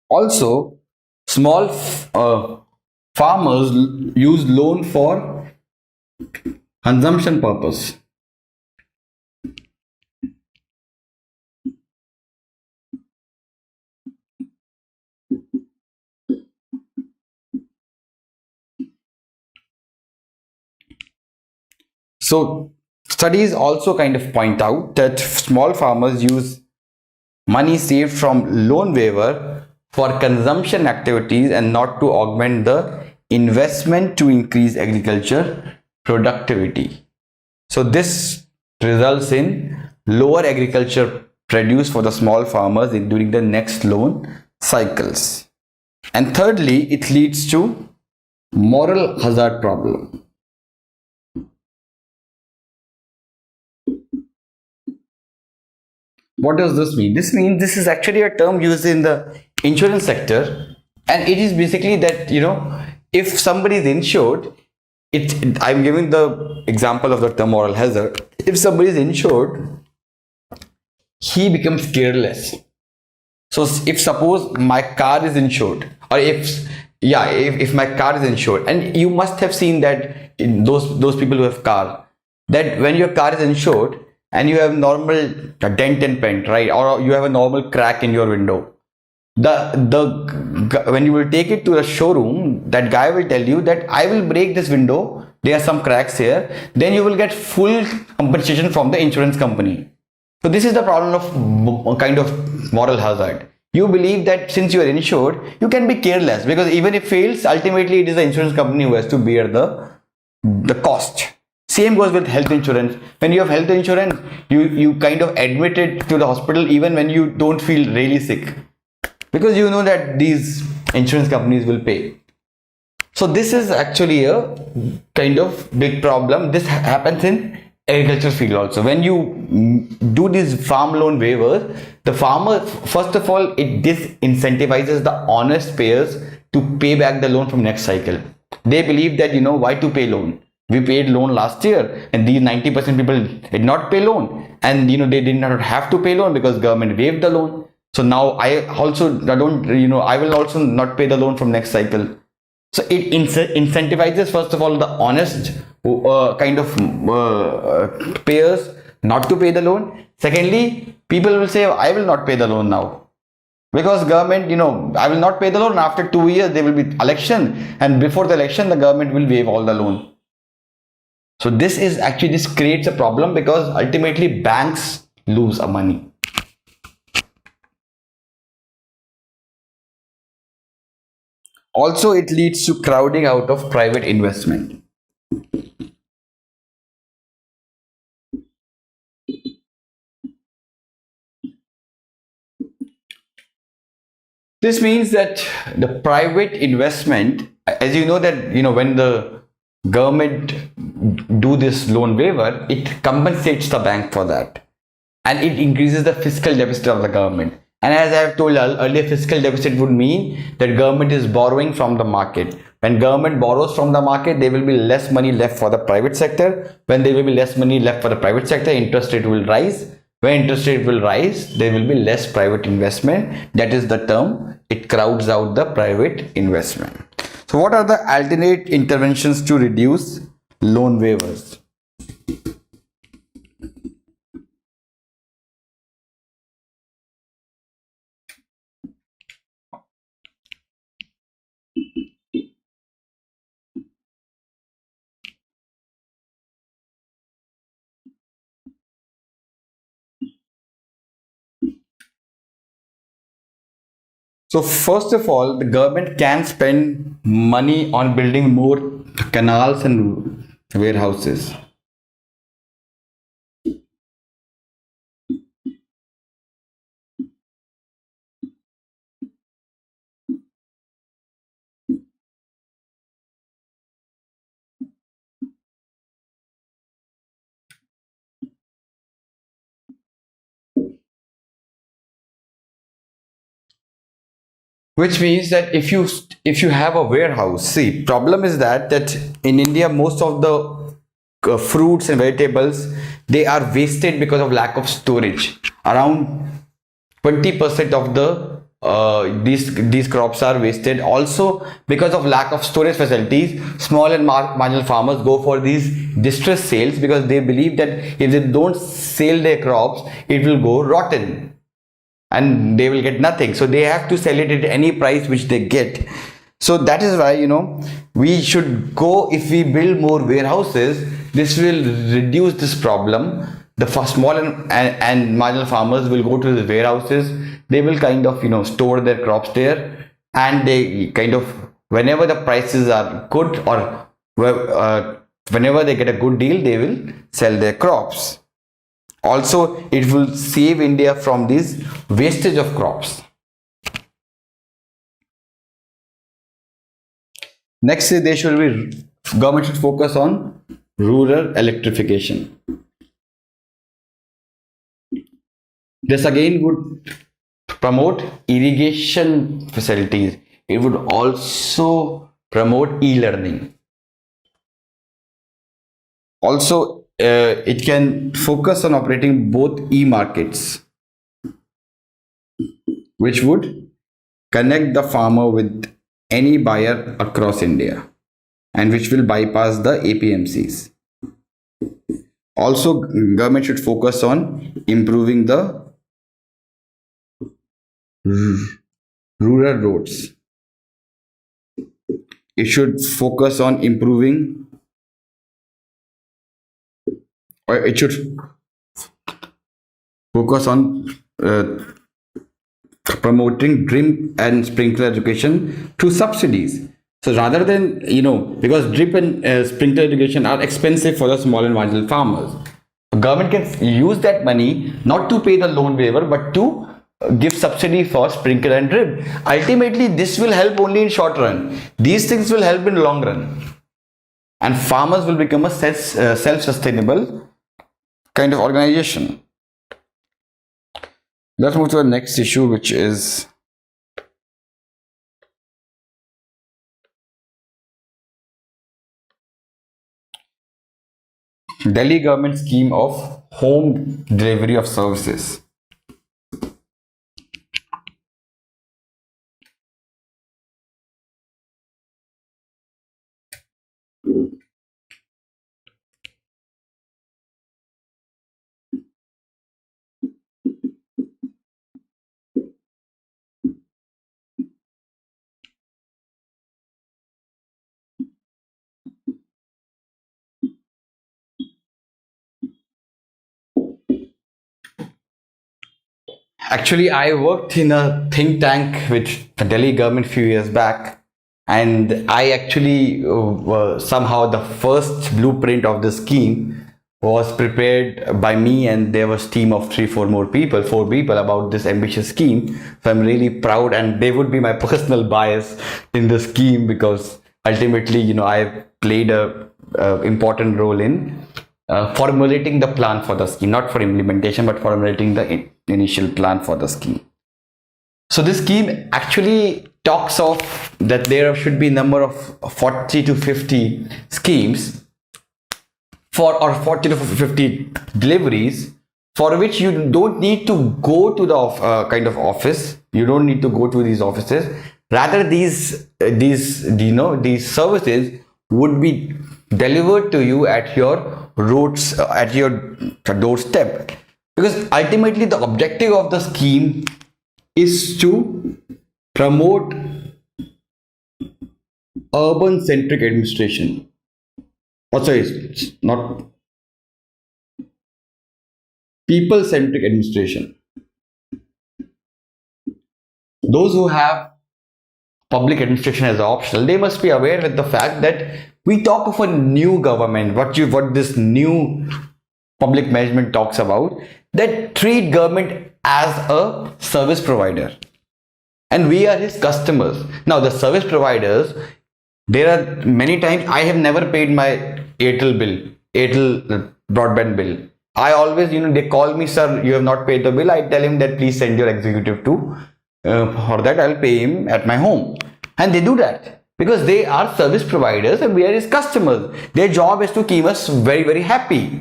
S1: Also, small farmers use loan for consumption purpose. So studies also kind of point out that small farmers use money saved from loan waiver for consumption activities and not to augment the investment to increase agriculture productivity. So this results in lower agriculture produce for the small farmers during the next loan cycles. And thirdly, it leads to moral hazard problem. What does this mean? This means this is actually a term used in the insurance sector, and it is basically that if somebody is insured, I'm giving the example of the term moral hazard. If somebody is insured, he becomes careless. So if suppose my car is insured, or if my car is insured, and you must have seen that in those people who have car, that when your car is insured and you have normal dent and paint, right, or you have a normal crack in your window, the when you will take it to the showroom, that guy will tell you that I will break this window, there are some cracks here, then you will get full compensation from the insurance company. So this is the problem of kind of moral hazard. You believe that since you are insured, you can be careless, because even if it fails, ultimately it is the insurance company who has to bear the cost. Same goes with health insurance. When you have health insurance, you kind of admit it to the hospital even when you don't feel really sick, because you know that these insurance companies will pay. So this is actually a kind of big problem. This happens in agriculture field also. When you do these farm loan waivers, the farmer, first of all, it disincentivizes the honest payers to pay back the loan from next cycle. They believe that why to pay loan? We paid loan last year, and these 90% people did not pay loan, and they did not have to pay loan because government waived the loan. So now I will also not pay the loan from next cycle. So it incentivizes, first of all, the honest kind of payers not to pay the loan. Secondly, people will say, I will not pay the loan now, because government, I will not pay the loan. After 2 years, there will be election, and before the election, the government will waive all the loan. So this creates a problem, because ultimately banks lose money. Also, it leads to crowding out of private investment. This means that the private investment, as you know that when the government do this loan waiver, it compensates the bank for that, and it increases the fiscal deficit of the government. And as I have told earlier, fiscal deficit would mean that government is borrowing from the market. When government borrows from the market, there will be less money left for the private sector. When there will be less money left for the private sector, interest rate will rise. When interest rate will rise, there will be less private investment. That is the term. It crowds out the private investment. So what are the alternate interventions to reduce loan waivers? So first of all, the government can spend money on building more canals and warehouses. Which means that if you have a warehouse, see, problem is that in India most of the fruits and vegetables, they are wasted because of lack of storage. Around 20% of the these crops are wasted. Also, because of lack of storage facilities, small and marginal farmers go for these distress sales because they believe that if they don't sell their crops, it will go rotten and they will get nothing, so they have to sell it at any price which they get. So that is why we should go, if we build more warehouses, this will reduce this problem. The small and marginal farmers will go to the warehouses. They will kind of store their crops there, and they kind of, whenever the prices are good, or whenever they get a good deal, they will sell their crops. Also, it will save India from this wastage of crops. Next, they should be, government should focus on rural electrification. This again would promote irrigation facilities. It would also promote e-learning. Also, it can focus on operating both e-markets, which would connect the farmer with any buyer across India, and which will bypass the APMCs. Also, government should focus on improving the rural roads. It should focus on improving, or it should focus on promoting drip and sprinkler education through subsidies. So rather than, because drip and sprinkler irrigation are expensive for the small and marginal farmers, the government can use that money not to pay the loan waiver, but to give subsidy for sprinkler and drip. Ultimately, this will help only in short run. These things will help in long run, and farmers will become a self-sustainable kind of organization. Let's move to the next issue, which is Delhi government scheme of home delivery of services. Actually, I worked in a think tank with the Delhi government few years back, and I actually were somehow the first blueprint of the scheme was prepared by me, and there was team of 4 people about this ambitious scheme. So I'm really proud, and they would be my personal bias in the scheme, because ultimately, I played a important role in formulating the plan for the scheme, not for implementation, but formulating the initial plan for the scheme. So this scheme actually talks of that there should be number of 40 to 50 schemes or 40 to 50 deliveries, for which you don't need to go to the kind of office. You don't need to go to these offices. Rather, these services would be delivered to you at your roads, at your doorstep. Because ultimately, the objective of the scheme is to promote urban centric administration. Also, it's not people centric administration. Those who have public administration as optional, they must be aware with the fact that we talk of a new government. What this new public management talks about, that treat government as a service provider, and we are his customers. Now, the service providers, there are many times I have never paid my Airtel broadband bill. I always, they call me, sir, you have not paid the bill. I tell him that please send your executive to, for that I'll pay him at my home. And they do that because they are service providers and we are his customers. Their job is to keep us very, very happy,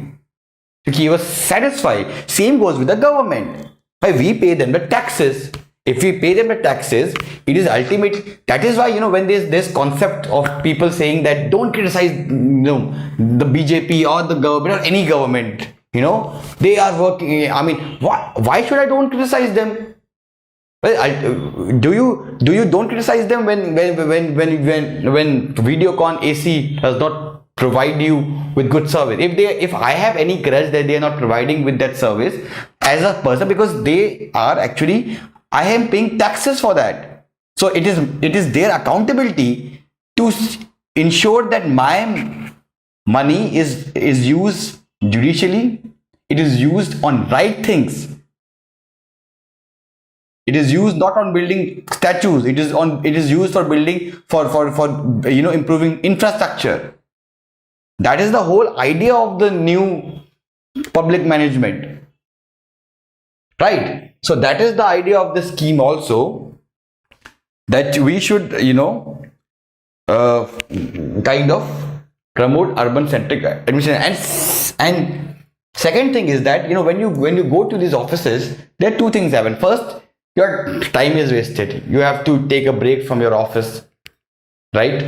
S1: to keep us satisfied. Same goes with the government. We pay them the taxes. If we pay them the taxes, it is ultimate. That is why, when there's this concept of people saying that don't criticize, the BJP or the government or any government, they are working. I mean, why should I don't criticize them? Well, do you don't criticize them when Videocon AC does not provide you with good service? If I have any grudge that they are not providing with that service as a person, because they are actually, I am paying taxes for that. So it is their accountability to ensure that my money is used judicially. It is used on right things. It is used not on building statues. It is used for building for improving infrastructure. That is the whole idea of the new public management, right? So that is the idea of the scheme also, that we should kind of promote urban centric administration. And second thing is that when you go to these offices, there are two things happen. First, your time is wasted. You have to take a break from your office, right?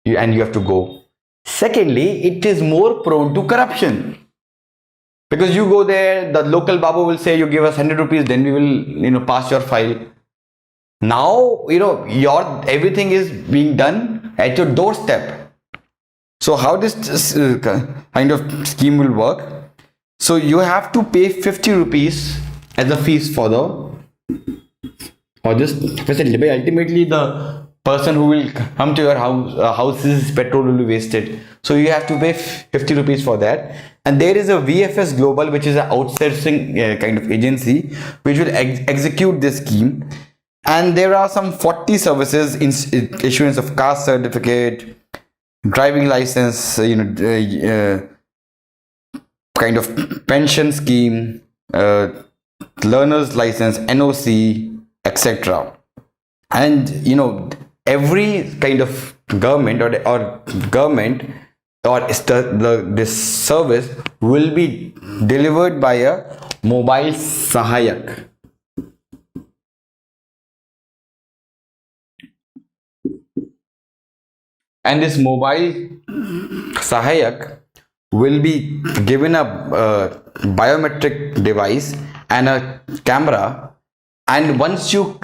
S1: And you have to go. Secondly, it is more prone to corruption. Because you go there, the local babu will say, you give us 100 rupees, then we will, pass your file. Now, your everything is being done at your doorstep. So how this kind of scheme will work? So you have to pay 50 rupees as a fees for this facility. But ultimately, the person who will come to your house's petrol will be wasted. So you have to pay 50 rupees for that. And there is a VFS Global, which is an outsourcing kind of agency, which will execute this scheme. And there are some 40 services in issuance of caste certificate, driving license, kind of pension scheme, learner's license, NOC, etc. And every kind of government this service will be delivered by a mobile sahayak. And this mobile sahayak will be given a biometric device and a camera. And what you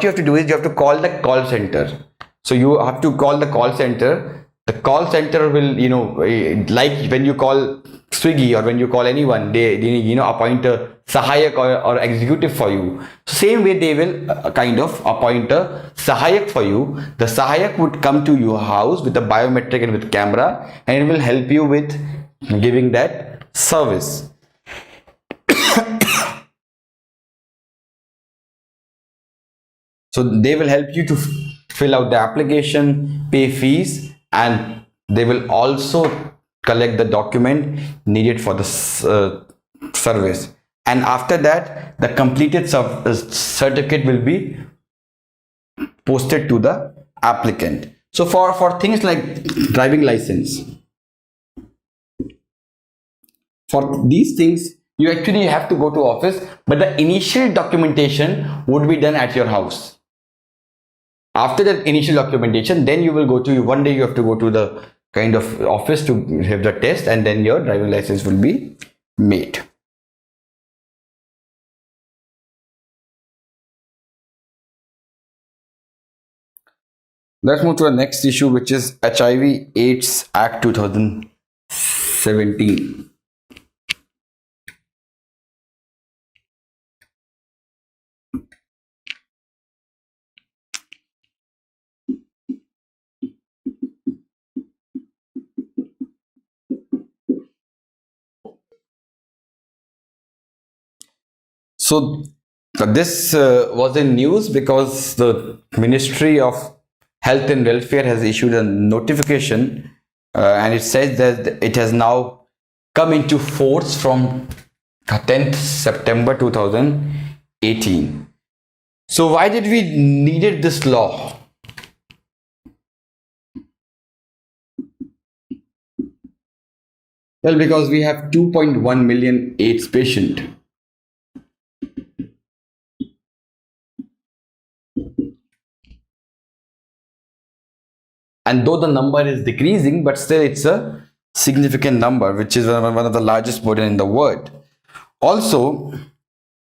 S1: have to do is you have to call the call center. So you have to call the call center. The call center will, like when you call Swiggy or when you call anyone, they appoint a sahayak or executive for you. So same way they will kind of appoint a sahayak for you. The sahayak would come to your house with the biometric and with camera, and it will help you with giving that service. So they will help you to fill out the application, pay fees, and they will also collect the document needed for the service. And after that, the completed certificate will be posted to the applicant. So for things like driving license, for these things you actually have to go to office, but the initial documentation would be done at your house. After that initial documentation, then you will go to, one day you have to go to the kind of office to have the test, and then your driving license will be made. Let's move to the next issue, which is HIV AIDS Act 2017. So this was in news because the Ministry of Health and Welfare has issued a notification, and it says that it has now come into force from 10th September 2018. So why did we needed this law? Well, because we have 2.1 million AIDS patients. And though the number is decreasing, but still it's a significant number, which is one of the largest burden in the world. Also,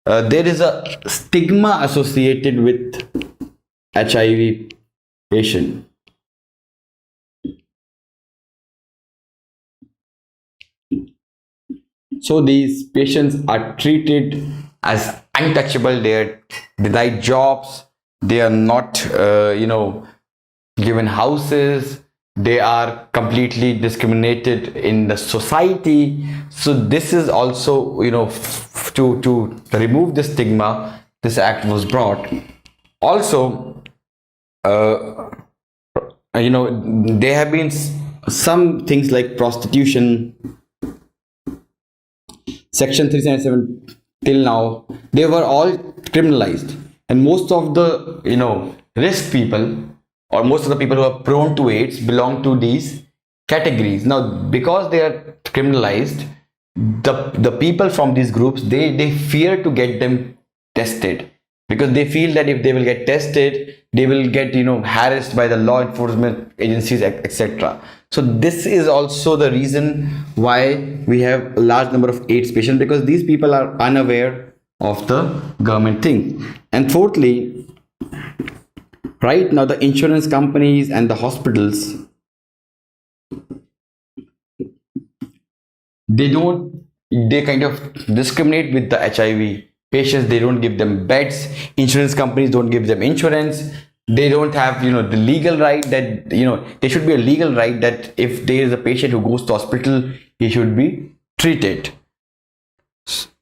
S1: there is a stigma associated with HIV patient. So these patients are treated as untouchable. They are denied jobs. They are not, given houses. They are completely discriminated in the society. So this is also, to remove the stigma, this act was brought. Also, there have been some things like prostitution. Section 377 till now, they were all criminalized, and most of the risk people, or most of the people who are prone to AIDS, belong to these categories. Now, because they are criminalized, the people from these groups, they fear to get them tested, because they feel that if they will get tested, they will get harassed by the law enforcement agencies, etc. So this is also the reason why we have a large number of AIDS patients, because these people are unaware of the government thing. And fourthly, right now the insurance companies and the hospitals, they kind of discriminate with the HIV patients. They don't give them beds. Insurance companies don't give them insurance. They don't have the legal right that there should be a legal right that if there is a patient who goes to hospital, he should be treated.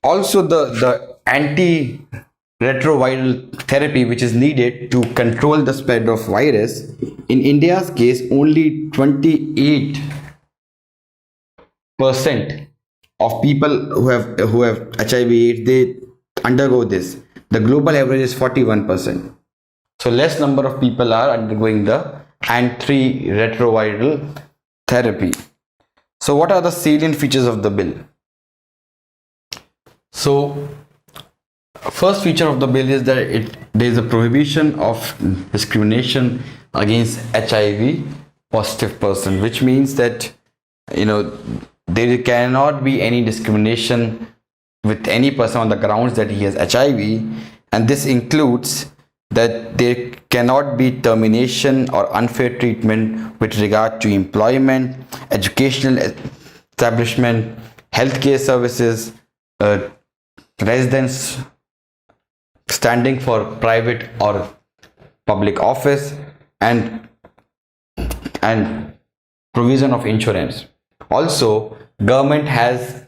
S1: Also, the anti-retroviral therapy which is needed to control the spread of virus, in India's case only 28% of people who have HIV AIDS, they undergo this. The global average is 41%. So less number of people are undergoing the antiretroviral therapy. So what are the salient features of the bill? So first feature of the bill is that there is a prohibition of discrimination against HIV positive person, which means that there cannot be any discrimination with any person on the grounds that he has HIV, and this includes that there cannot be termination or unfair treatment with regard to employment, educational establishment, healthcare services, residence standing for private or public office, and provision of insurance. Also, government has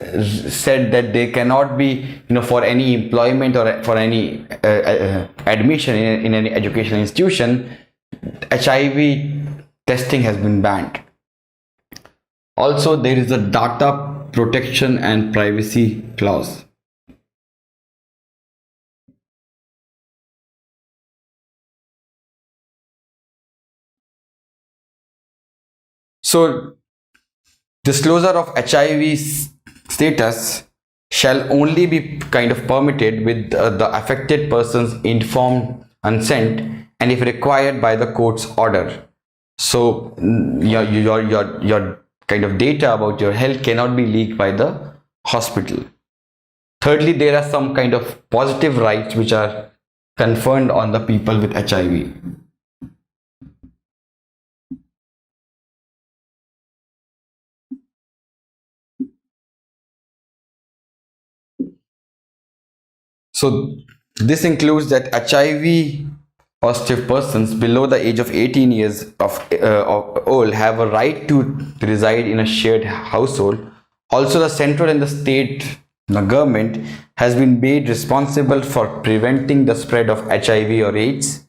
S1: said that they cannot be, for any employment or for any admission in any educational institution, HIV testing has been banned. Also, there is a data protection and privacy clause. So, disclosure of HIV status shall only be kind of permitted with the affected person's informed consent and if required by the court's order. So your kind of data about your health cannot be leaked by the hospital. Thirdly, there are some kind of positive rights which are conferred on the people with HIV. So this includes that HIV positive persons below the age of 18 years of old have a right to reside in a shared household. Also, the central and the state, the government has been made responsible for preventing the spread of HIV or AIDS,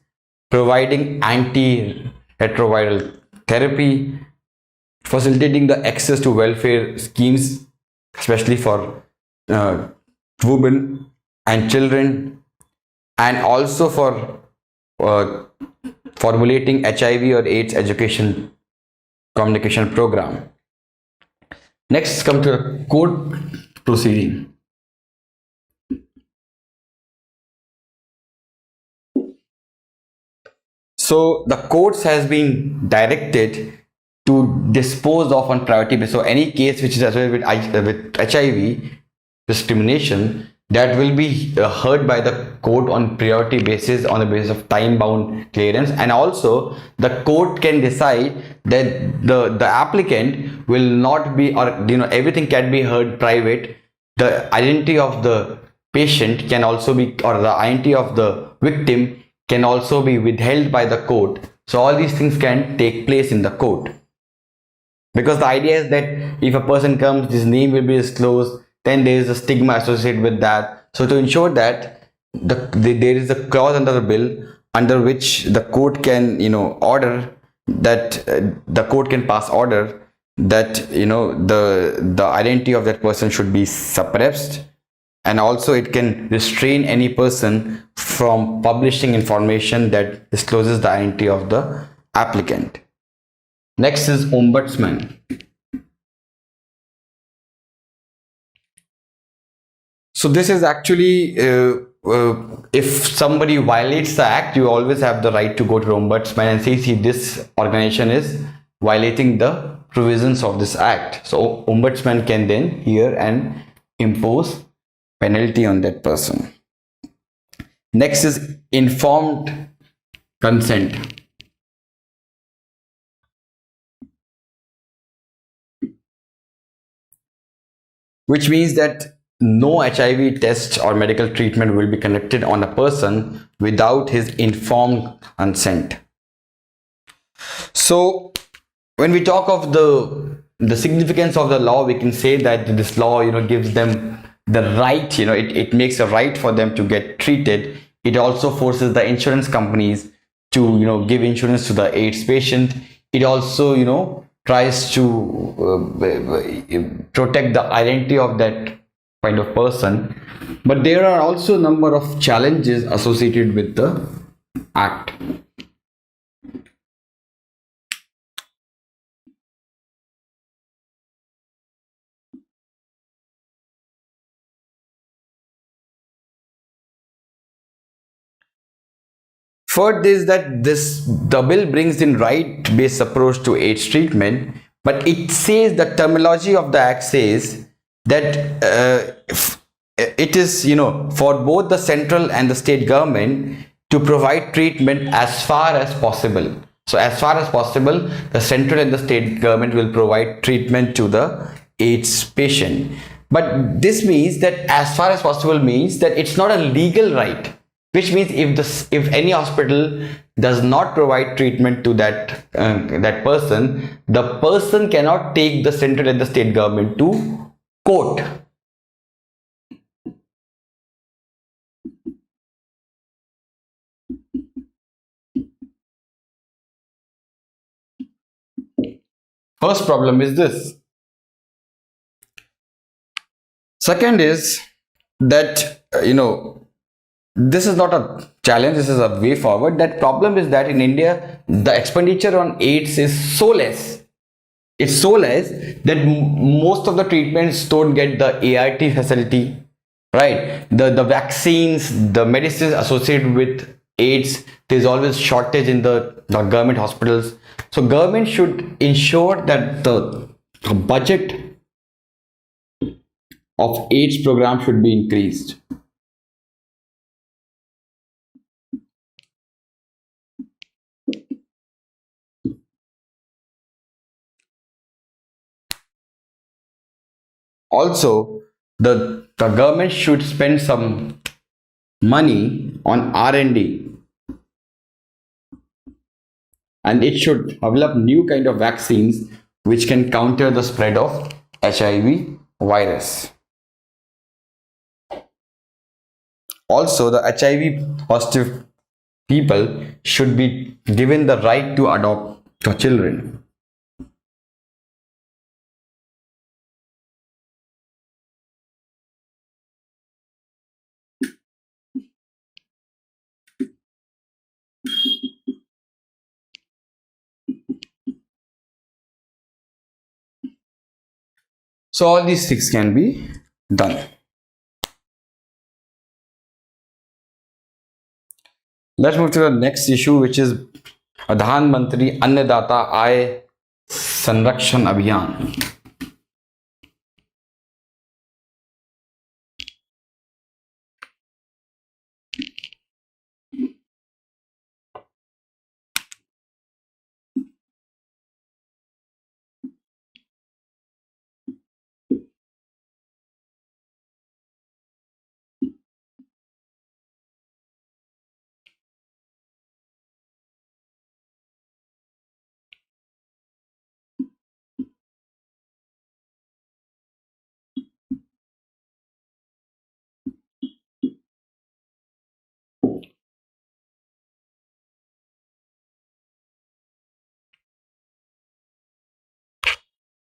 S1: providing antiretroviral therapy, facilitating the access to welfare schemes, especially for women and children, and also for formulating HIV or AIDS education communication program. Next, come to the court proceeding. So the courts has been directed to dispose of on priority basis. So any case which is associated with HIV discrimination, that will be heard by the court on priority basis, on the basis of time bound clearance. And also the court can decide that the applicant will not be, or everything can be heard private. The identity of the patient can also be, or the identity of the victim can also be withheld by the court. So all these things can take place in the court, because the idea is that if a person comes, his name will be disclosed, then there is a stigma associated with that. So to ensure that there is a clause under the bill under which the court can order that the court can pass order that the identity of that person should be suppressed, and also it can restrain any person from publishing information that discloses the identity of the applicant. Next is ombudsman. So this is actually if somebody violates the act, you always have the right to go to ombudsman and say, see, this organization is violating the provisions of this act. So ombudsman can then hear and impose penalty on that person. Next is informed consent. Which means that no HIV test or medical treatment will be conducted on a person without his informed consent. So when we talk of the significance of the law, we can say that this law gives them the right, it makes a right for them to get treated. It also forces the insurance companies to give insurance to the AIDS patient. It also tries to protect the identity of that kind of person. But there are also a number of challenges associated with the act. First is that the bill brings in right-based approach to AIDS treatment, but it says the terminology of the act says that it is for both the central and the state government to provide treatment as far as possible. So as far as possible, the central and the state government will provide treatment to the AIDS patient. But this means that as far as possible means that it's not a legal right. Which means if any hospital does not provide treatment to that person, the person cannot take the central and the state government to court. First problem is this. Second is that this is not a challenge, this is a way forward. That problem is that in India the expenditure on AIDS is so less, it's so less that most of the treatments don't get the ART facility, right? The vaccines, the medicines associated with AIDS, there's always shortage in the government hospitals. So government should ensure that the budget of AIDS program should be increased. Also, the government should spend some money on R&D, and it should develop new kind of vaccines which can counter the spread of HIV virus. Also, the HIV positive people should be given the right to adopt the children. So all these things can be done. Let's move to the next issue, which is प्रधान मंत्री अन्नदाता आय संरक्षण अभियान.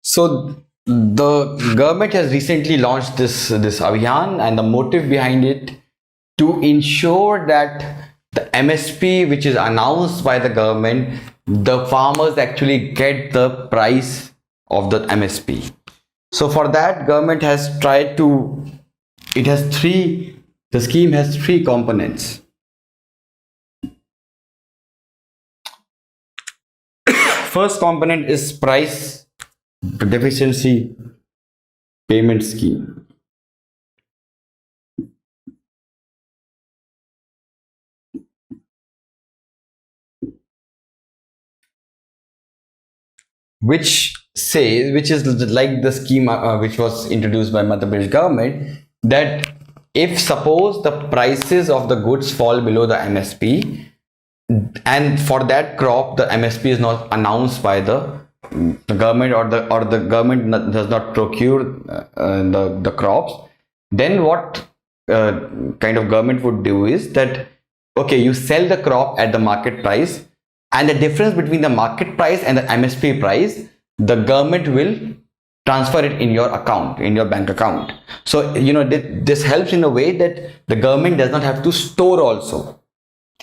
S1: So the government has recently launched this abhiyan, and the motive behind it to ensure that the MSP which is announced by the government, the farmers actually get the price of the MSP. So for that, government has tried to. It has three. The scheme has three components. First component is price deficiency payment scheme. Which is like the scheme which was introduced by Madhya Pradesh government, that if suppose the prices of the goods fall below the MSP, and for that crop the MSP is not announced by the government, or the government does not procure the crops, then what kind of government would do is that, okay, you sell the crop at the market price, and the difference between the market price and the MSP price, the government will transfer it in your account, in your bank account. So this helps in a way that the government does not have to store also,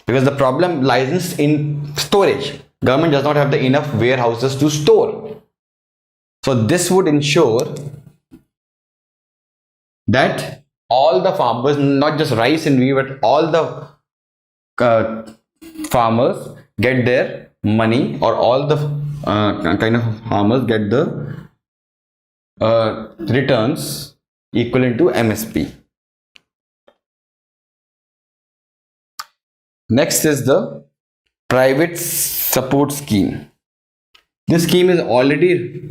S1: because the problem lies in storage. Government does not have the enough warehouses to store. So this would ensure that all the farmers, not just rice and wheat, but all the farmers get their money, or all the kind of farmers get the returns equivalent to MSP. Next is the private support scheme. This scheme is already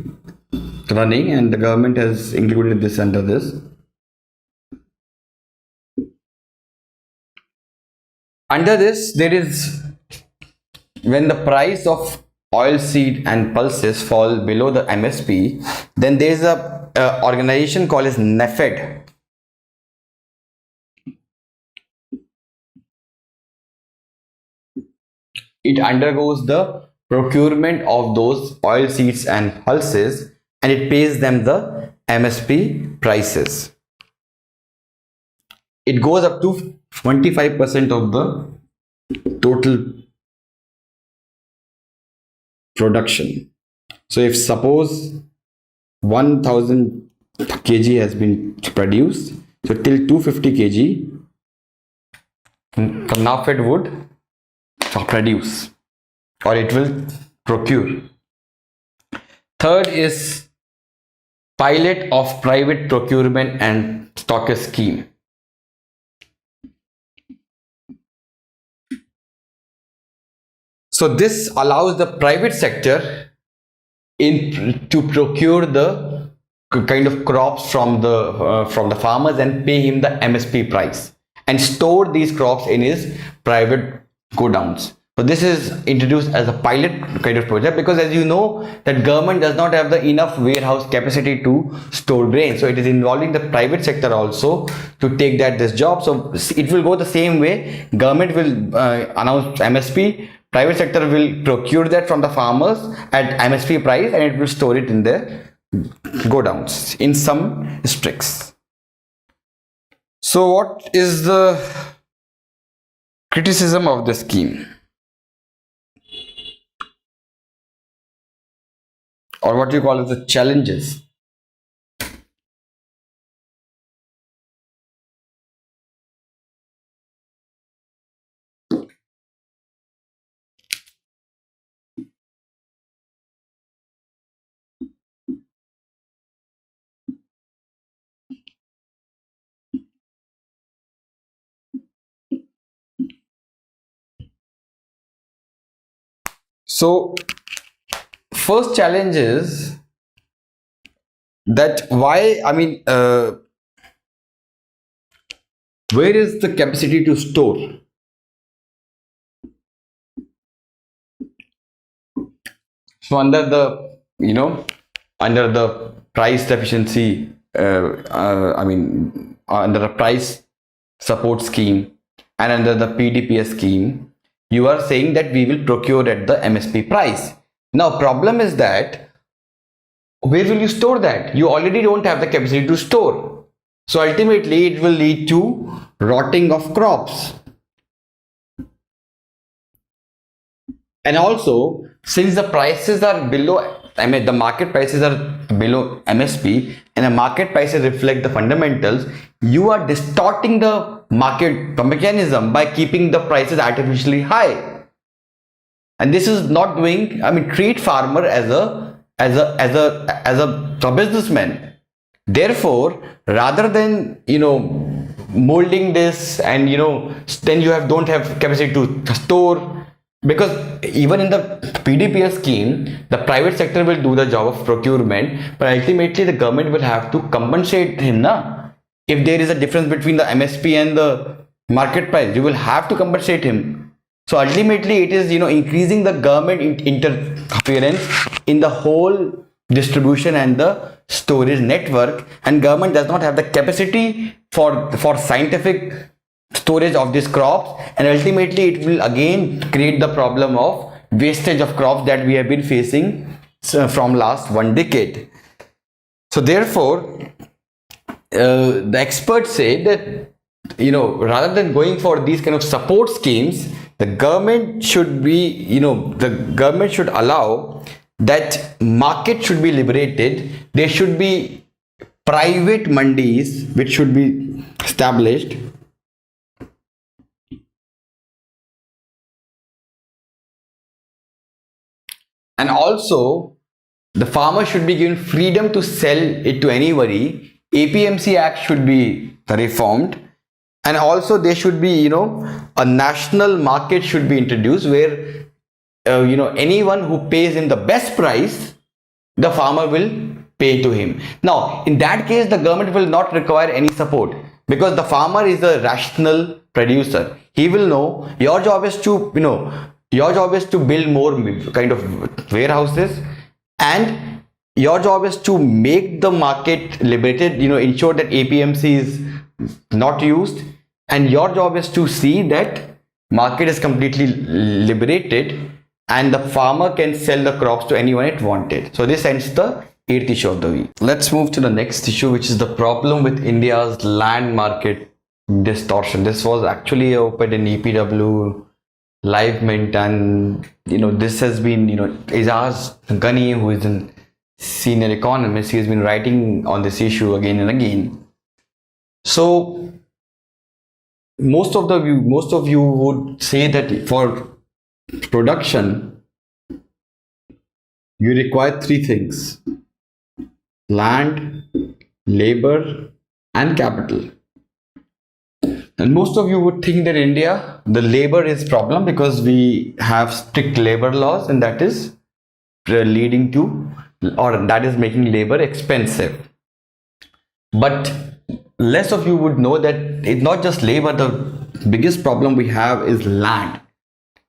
S1: running, and the government has included this under this. Under this, there is when the price of oilseed and pulses fall below the MSP, then there is a organization called as NEFED. It undergoes the procurement of those oilseeds and pulses, and it pays them the MSP prices. It goes up to 25% of the total production. So if suppose 1000 kg has been produced, so till 250 kg NAFED would produce, or it will procure. Third is pilot of private procurement and stockist scheme. So this allows the private sector to procure the kind of crops from the farmers and pay him the MSP price and store these crops in his private godowns. So this is introduced as a pilot kind of project, because as you know that government does not have the enough warehouse capacity to store grain. So it is involving the private sector also to take this job. So it will go the same way. Government will announce MSP, private sector will procure that from the farmers at MSP price, and it will store it in their godowns in some districts. So what is the criticism of the scheme, or what you call as the challenges? So first challenge is that where is the capacity to store? So under the price deficiency, under the price support scheme and under the PDPS scheme, you are saying that we will procure at the MSP price. Now problem is that where will you store that? You already don't have the capacity to store. So ultimately it will lead to rotting of crops. And also, since the prices are below, the market prices are below MSP, and the market prices reflect the fundamentals, you are distorting the market mechanism by keeping the prices artificially high. And this is not doing, treat farmer as a businessman. Therefore, rather than molding this and then you don't have capacity to store, because even in the PDPS scheme the private sector will do the job of procurement, but ultimately the government will have to compensate him if there is a difference between the MSP and the market price. You will have to compensate him. So ultimately it is increasing the government interference in the whole distribution and the storage network, and government does not have the capacity for scientific storage of these crops, and ultimately it will again create the problem of wastage of crops that we have been facing from last 1 decade. So therefore the experts say that rather than going for these kind of support schemes, the government should allow that market should be liberated. There should be private mandis which should be established, and also the farmer should be given freedom to sell it to anybody. APMC Act should be reformed, and also there should be a national market should be introduced where anyone who pays him the best price, the farmer will pay to him. Now in that case the government will not require any support, because the farmer is a rational producer. He will know your job is to Your job is to build more kind of warehouses, and your job is to make the market liberated, ensure that APMC is not used, and your job is to see that market is completely liberated and the farmer can sell the crops to anyone it wanted. So this ends the eighth issue of the week. Let's move to the next issue, which is the problem with India's land market distortion. This was actually opened in EPW Live Mint, and this has been, Ijaz Ghani, who is a senior economist, he has been writing on this issue again and again. So most of you would say that for production you require three things: land, labor, and capital. And most of you would think that in India the labor is problem because we have strict labor laws, and that is leading to, or that is making labor expensive. But less of you would know that it's not just labor. The biggest problem we have is land.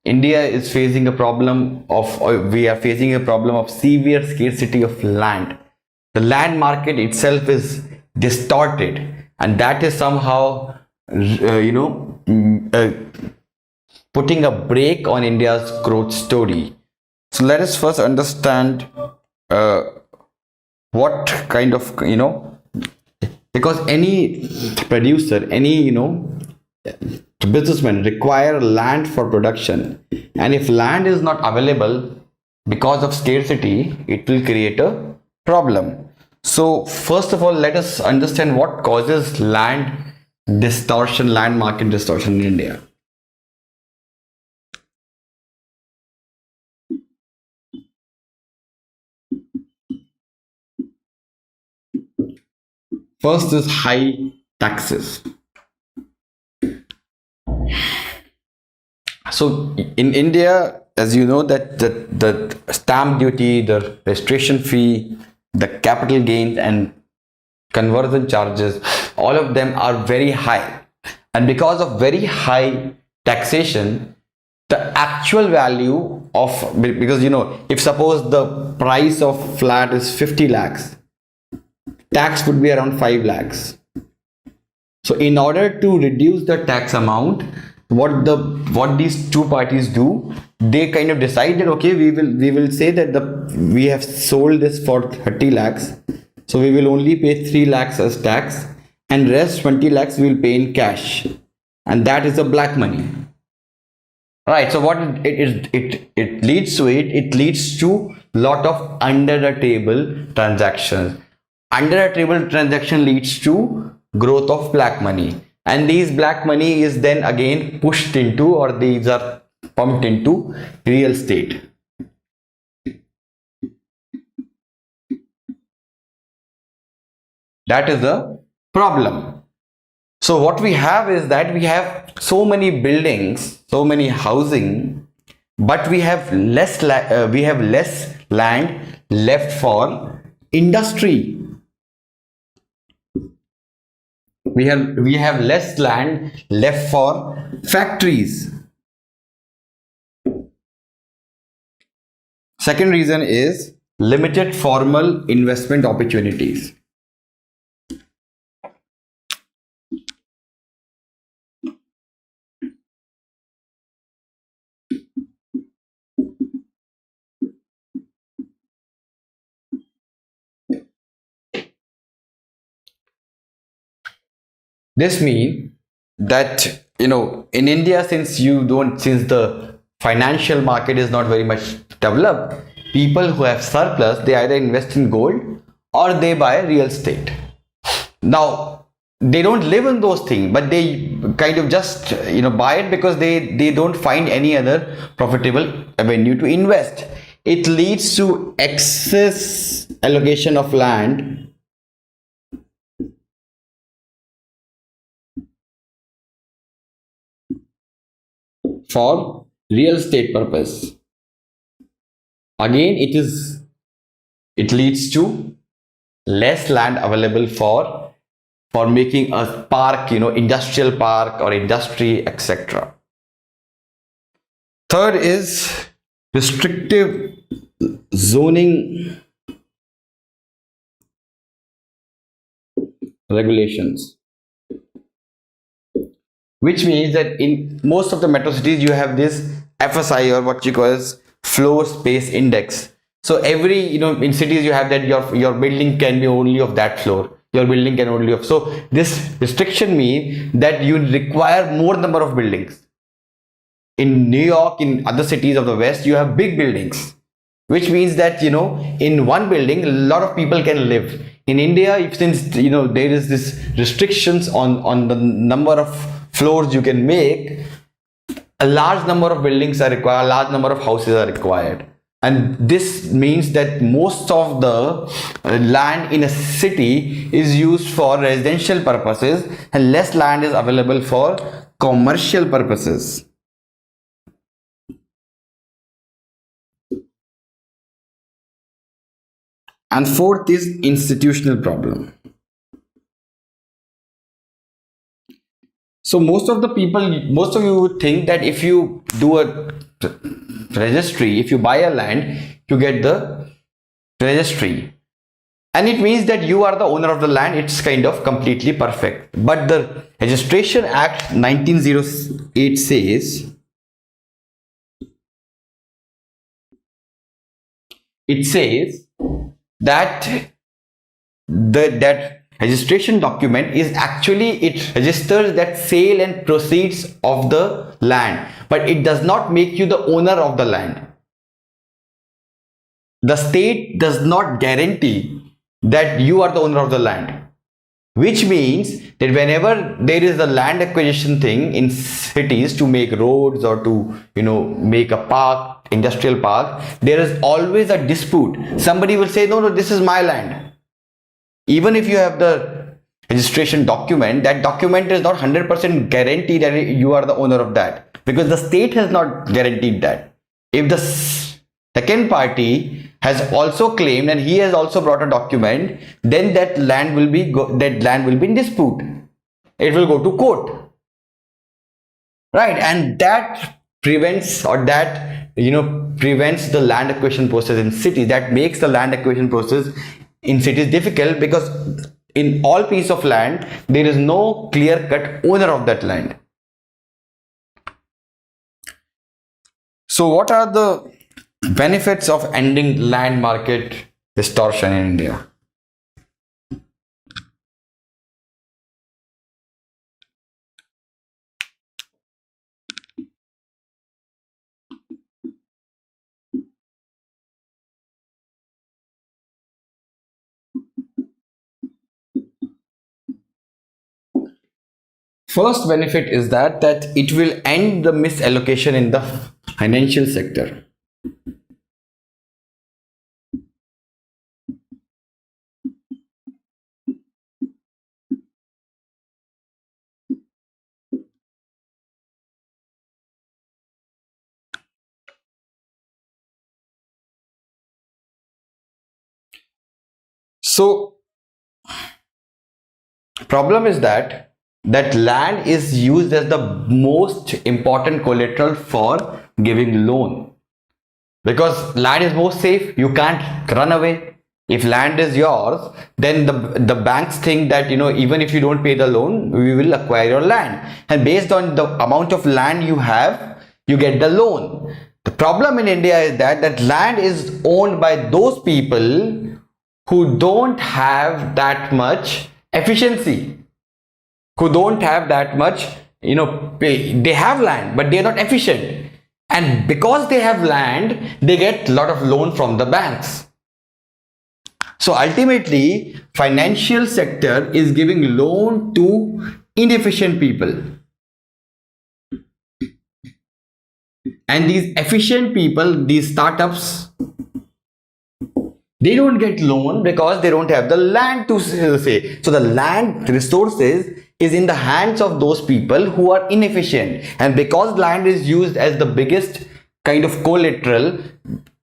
S1: India is facing a problem of, we are facing a problem of severe scarcity of land. The land market itself is distorted, and that is somehow putting a brake on India's growth story. So let us first understand what kind of, because any producer, any businessman require land for production, and if land is not available because of scarcity, it will create a problem. So first of all, let us understand what causes land distortion, land market distortion in India. First is high taxes. So in India, as you know, that the stamp duty, the registration fee, the capital gains, and conversion charges, all of them are very high. And because of very high taxation, the actual value of, because if suppose the price of flat is 50 lakhs, tax would be around 5 lakhs. So in order to reduce the tax amount, what these two parties do, they kind of decide that, okay, we will say that we have sold this for 30 lakhs, so we will only pay 3 lakhs as tax, and rest 20 lakhs we will pay in cash, and that is the black money. Right. So what it leads to, it leads to lot of under the table transactions. Under the table transaction leads to growth of black money, and these black money is then again pushed into, or these are pumped into real estate. That is the problem. So what we have is that we have so many buildings, so many housing, but we have less land left for industry. We have less land left for factories. Second reason is limited formal investment opportunities. This means that in India, since the financial market is not very much developed, people who have surplus, they either invest in gold or they buy real estate. Now they don't live in those things, but they kind of just buy it because they don't find any other profitable avenue to invest. It leads to excess allocation of land for real estate purpose. Again, it leads to less land available for making a park, industrial park or industry, etc. Third is restrictive zoning regulations, which means that in most of the metro cities you have this FSI, or what you call as floor space index. So every, in cities you have that your building can be only of that floor, your building can only of, so this restriction means that you require more number of buildings. In New York, in other cities of the West, you have big buildings, which means that, in one building a lot of people can live. In India, since there is this restrictions on the number of floors you can make, a large number of buildings are required, a large number of houses are required, and this means that most of the land in a city is used for residential purposes and less land is available for commercial purposes. And fourth is institutional problem. So most of you would think that if you do a registry, if you buy a land, you get the registry. And it means that you are the owner of the land. It's kind of completely perfect. But the Registration Act 1908 says, that that registration document is actually, it registers that sale and proceeds of the land, but it does not make you the owner of the land. The state does not guarantee that you are the owner of the land, which means that whenever there is a land acquisition thing in cities to make roads or to make a park, industrial park, there is always a dispute. Somebody will say, no, this is my land. Even if you have the registration document, that document is not 100% guarantee that you are the owner of that, because the state has not guaranteed that. If the second party has also claimed and he has also brought a document, then that land will be in dispute. It will go to court, right? And that prevents the land acquisition process in cities. That makes the land acquisition process in cities difficult, because in all piece of land there is no clear-cut owner of that land. So what are the benefits of ending land market distortion in India? First benefit is that it will end the misallocation in the financial sector. So problem is that land is used as the most important collateral for giving loan, because land is more safe. You can't run away. If land is yours, then the banks think that even if you don't pay the loan, we will acquire your land, and based on the amount of land you have, you get the loan. The problem in India is that land is owned by those people who don't have that much efficiency, who don't have that much they have land but they are not efficient, and because they have land, they get a lot of loan from the banks. So ultimately, financial sector is giving loan to inefficient people, and these efficient people, these startups, they don't get loan because they don't have the land to say. So the land resources is in the hands of those people who are inefficient, and because land is used as the biggest kind of collateral,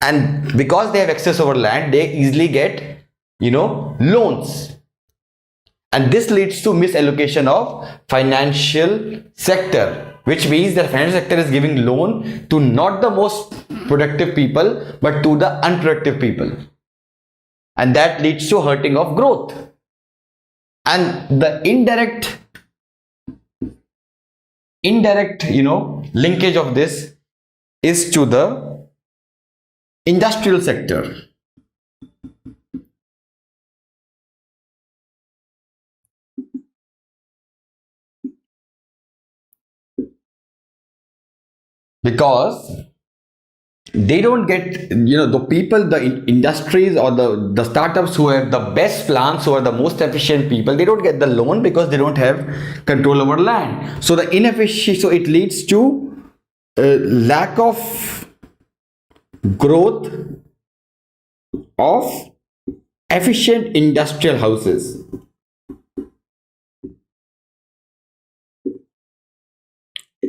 S1: and because they have access over land, they easily get loans, and this leads to misallocation of financial sector. which means the financial sector is giving loan to not the most productive people, but to the unproductive people. And that leads to hurting of growth. And the indirect, linkage of this is to the industrial sector. Because they don't get, the people, the industries or the startups who have the best plans, who are the most efficient people, they don't get the loan because they don't have control over land. So the inefficiency, so it leads to lack of growth of efficient industrial houses.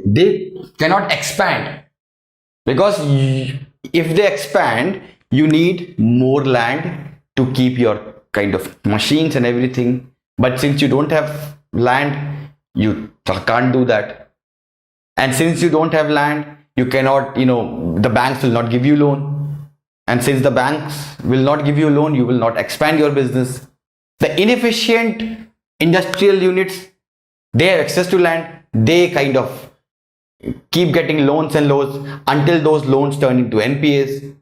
S1: They cannot expand, because if they expand, you need more land to keep your kind of machines and everything. But since you don't have land, you can't do that. And since you don't have land, you cannot, the banks will not give you loan. And since the banks will not give you loan, you will not expand your business. The inefficient industrial units, they have access to land. They kind of keep getting loans and loans until those loans turn into NPAs,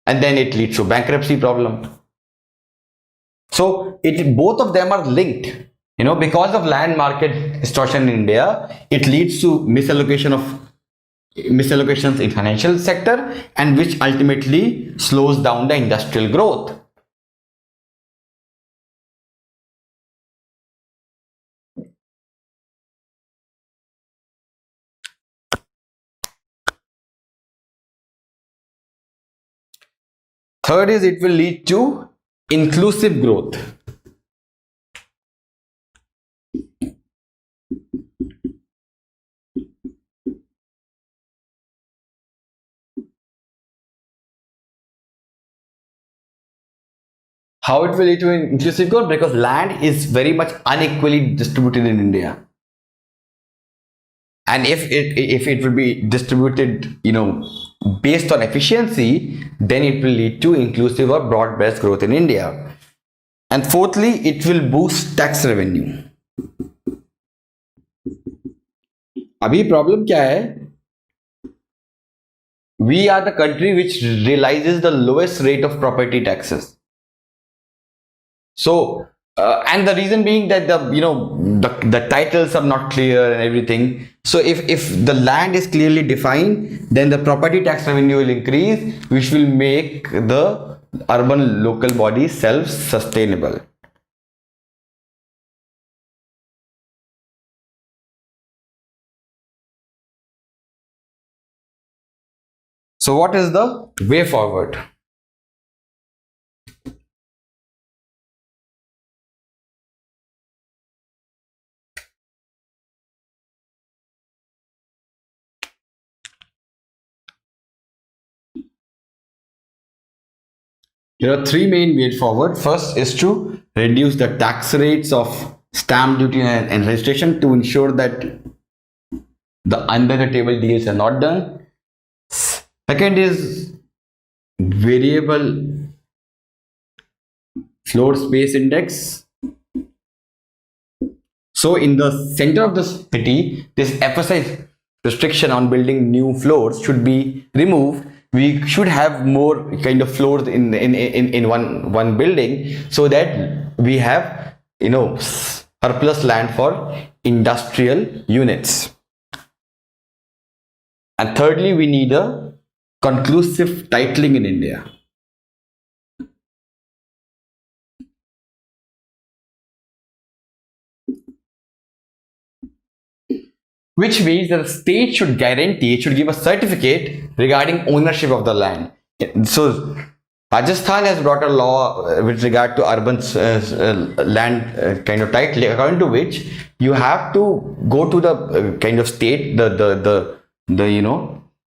S1: and then it leads to bankruptcy problem. So both of them are linked. Because of land market distortion in India, it leads to misalocations in financial sector, and which ultimately slows down the industrial growth. Third is, it will lead to inclusive growth. How it will lead to inclusive growth? Because land is very much unequally distributed in India. And if it will be distributed, based on efficiency, then it will lead to inclusive or broad-based growth in India. And fourthly, it will boost tax revenue. Abhi problem kya hai? We are the country which realizes the lowest rate of property taxes. So, and the reason being that the titles are not clear and everything. So if the land is clearly defined, then the property tax revenue will increase, which will make the urban local body self-sustainable. So what is the way forward? There are three main ways forward. First is to reduce the tax rates of stamp duty and registration to ensure that the under the table deals are not done. Second is variable floor space index. So in the center of the city, this FSI restriction on building new floors should be removed. We should have more kind of floors in one building, so that we have surplus land for industrial units. And thirdly, we need a conclusive titling in India. Which means that the state should guarantee, it should give a certificate regarding ownership of the land. So Rajasthan has brought a law with regard to urban land kind of title, according to which you have to go to the kind of state, the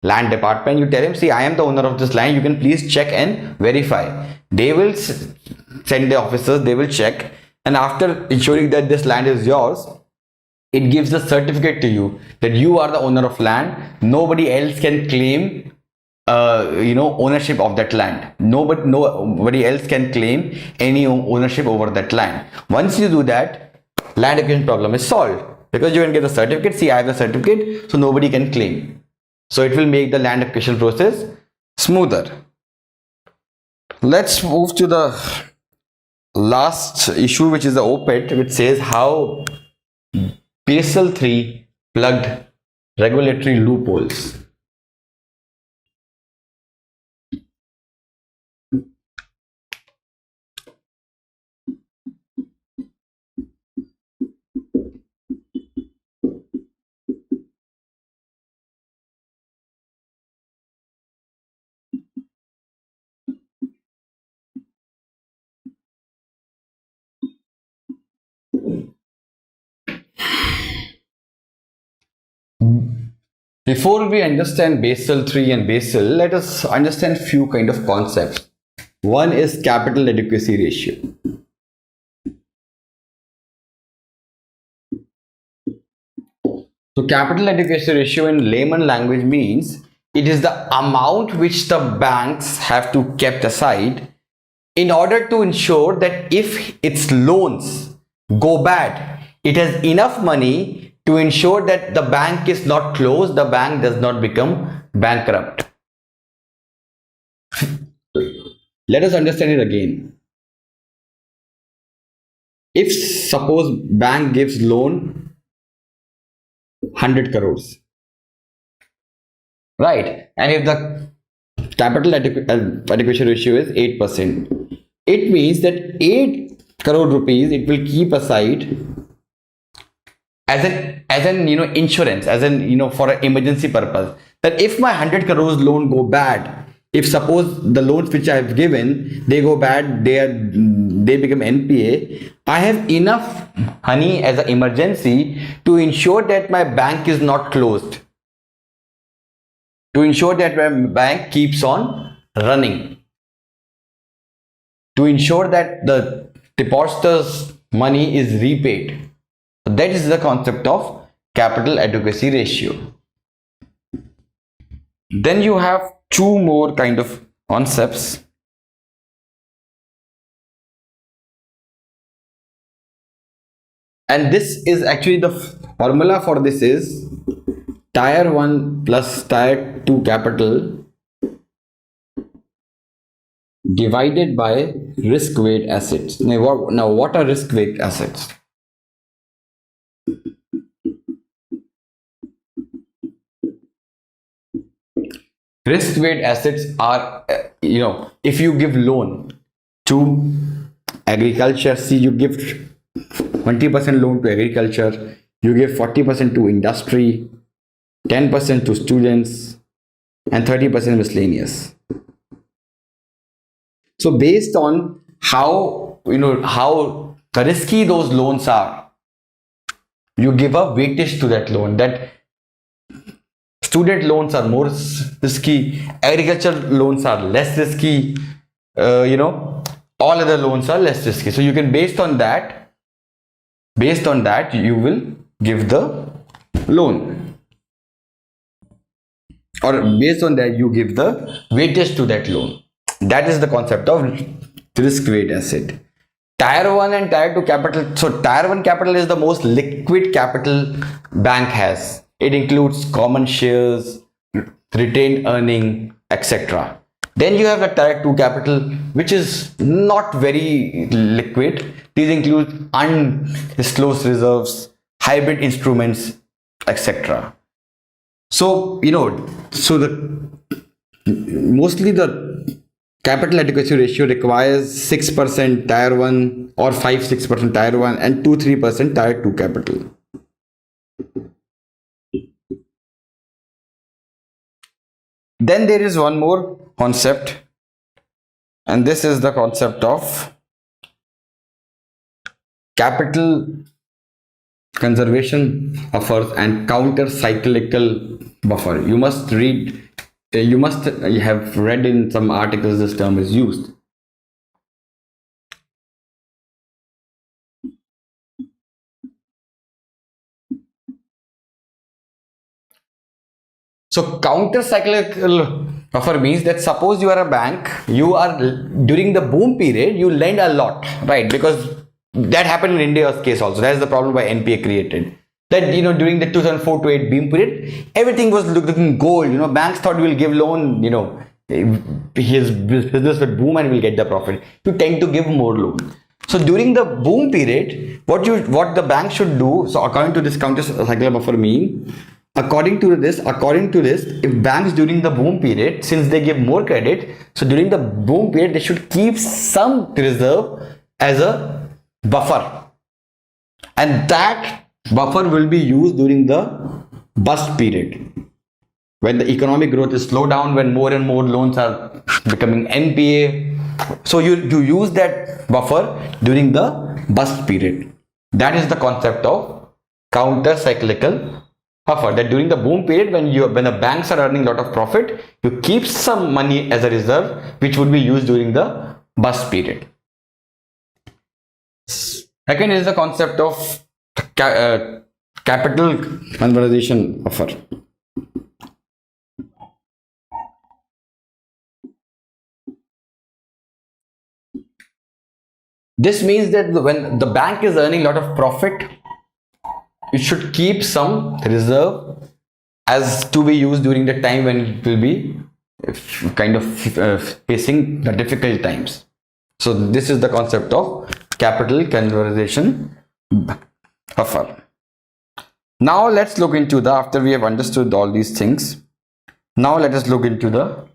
S1: land department. You tell him, see, I am the owner of this land, you can please check and verify. They will send the officers, they will check, and after ensuring that this land is yours, it gives a certificate to you that you are the owner of land. Nobody else can claim ownership of that land. Nobody else can claim any ownership over that land. Once you do that, land acquisition problem is solved, because you can get the certificate. See, I have the certificate, so nobody can claim. So it will make the land acquisition process smoother. Let's move to the last issue, which is the OPET, which says how Basel 3 plugged regulatory loopholes. Before we understand Basel 3 and Basel, let us understand few kind of concepts. One is capital adequacy ratio. So capital adequacy ratio in layman language means it is the amount which the banks have to kept aside in order to ensure that if its loans go bad, it has enough money to ensure that the bank is not closed, the bank does not become bankrupt. Let us understand it again. If suppose bank gives loan 100 crores, right, and if the capital adequacy ratio is 8%, it means that 8 crore rupees it will keep aside as an insurance, as an for an emergency purpose, that if my 100 crores loan go bad, if suppose the loans which I have given they go bad, they become NPA, I have enough money as an emergency to ensure that my bank is not closed, to ensure that my bank keeps on running, to ensure that the depositors' money is repaid. That is the concept of capital adequacy ratio. Then you have two more kind of concepts. And this is actually the formula for this is tier 1 plus tier 2 capital divided by risk weight assets. Now what are risk weight assets? Risk weight assets are, if you give loan to agriculture, see, you give 20% loan to agriculture, you give 40% to industry, 10% to students, and 30% miscellaneous. So based on how risky those loans are, you give a weightage to that loan, that student loans are more risky, agriculture loans are less risky, all other loans are less risky. So you can based on that you will give the loan, or based on that you give the weightage to that loan. That is the concept of risk weight asset. Tier 1 and tier 2 capital. So tier 1 capital is the most liquid capital bank has. It includes common shares, retained earning, etc. Then you have the tier 2 capital, which is not very liquid. These include undisclosed reserves, hybrid instruments, etc. So mostly the capital adequacy ratio requires 6% tier 1 or 5-6% tier 1 and 2-3% tier 2 capital. Then there is one more concept, and this is the concept of capital conservation buffers and counter cyclical buffer. You must have read in some articles this term is used. So counter cyclical buffer means that suppose you are a bank, you are during the boom period, you lend a lot, right? Because that happened in India's case also. That is the problem why NPA created. That during the 2004 to 8 boom period, everything was looking gold. Banks thought we will give loan. His business will boom and we'll get the profit. You tend to give more loan. So during the boom period, what the bank should do. So according to this counter cyclical buffer mean, according to this, if banks during the boom period, since they give more credit, so during the boom period they should keep some reserve as a buffer, and that buffer will be used during the bust period when the economic growth is slow down, when more and more loans are becoming NPA. So you use that buffer during the bust period. That is the concept of counter cyclical buffer. That during the boom period, when the banks are earning a lot of profit, you keep some money as a reserve, which would be used during the bust period. Second is the concept of capital conservation buffer. This means that when the bank is earning a lot of profit, it should keep some reserve as to be used during the time when it will be kind of facing the difficult times. So this is the concept of capital conservation buffer. Now let's look into after we have understood all these things. Now let us look into the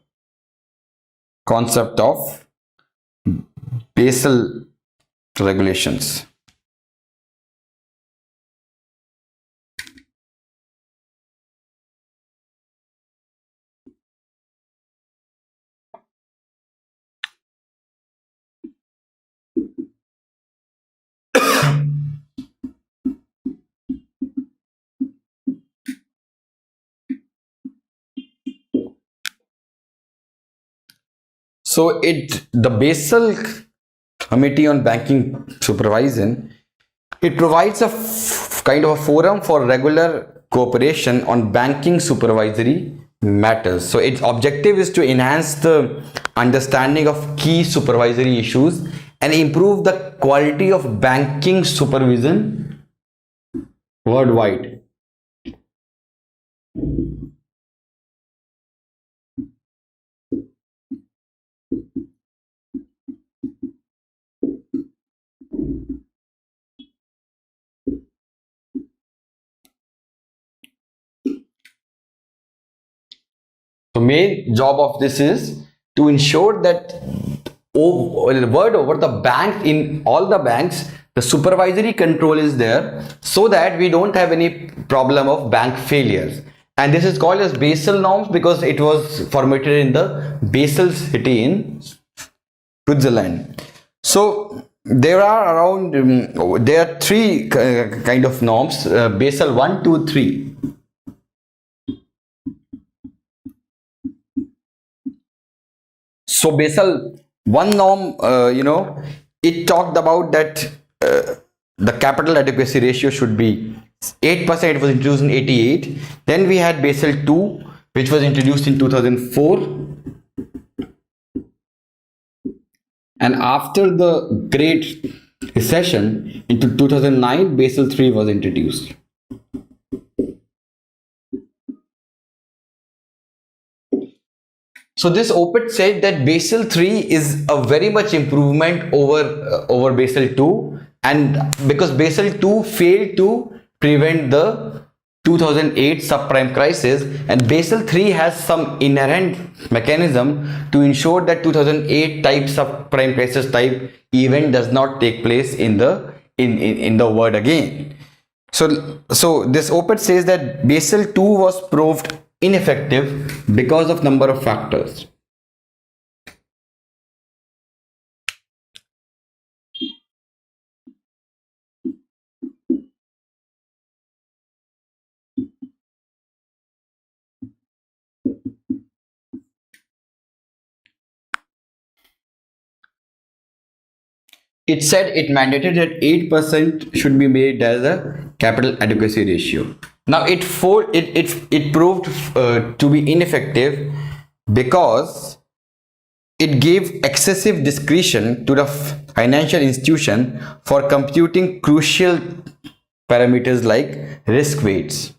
S1: concept of Basel regulations. So the Basel Committee on Banking Supervision, it provides a kind of a forum for regular cooperation on banking supervisory matters. So its objective is to enhance the understanding of key supervisory issues and improve the quality of banking supervision worldwide. So main job of this is to ensure that word over the bank, in all the banks, the supervisory control is there, so that we don't have any problem of bank failures. And this is called as Basel norms because it was formulated in the Basel city in Switzerland. So there are around there are three kind of norms: Basel 1, 2, 3. So Basel one norm, it talked about that the capital adequacy ratio should be 8%. It was introduced in 88. Then we had Basel 2, which was introduced in 2004. And after the Great Recession into 2009, Basel 3 was introduced. So this OPIT said that Basel 3 is a very much improvement over Basel 2, and because Basel 2 failed to prevent the 2008 subprime crisis, and Basel 3 has some inherent mechanism to ensure that 2008 type subprime crisis type event does not take place in the world again. So this OPIT says that Basel 2 was proved ineffective because of number of factors. It said it mandated that 8% should be made as a capital adequacy ratio. Now it proved to be ineffective because it gave excessive discretion to the financial institution for computing crucial parameters like risk weights.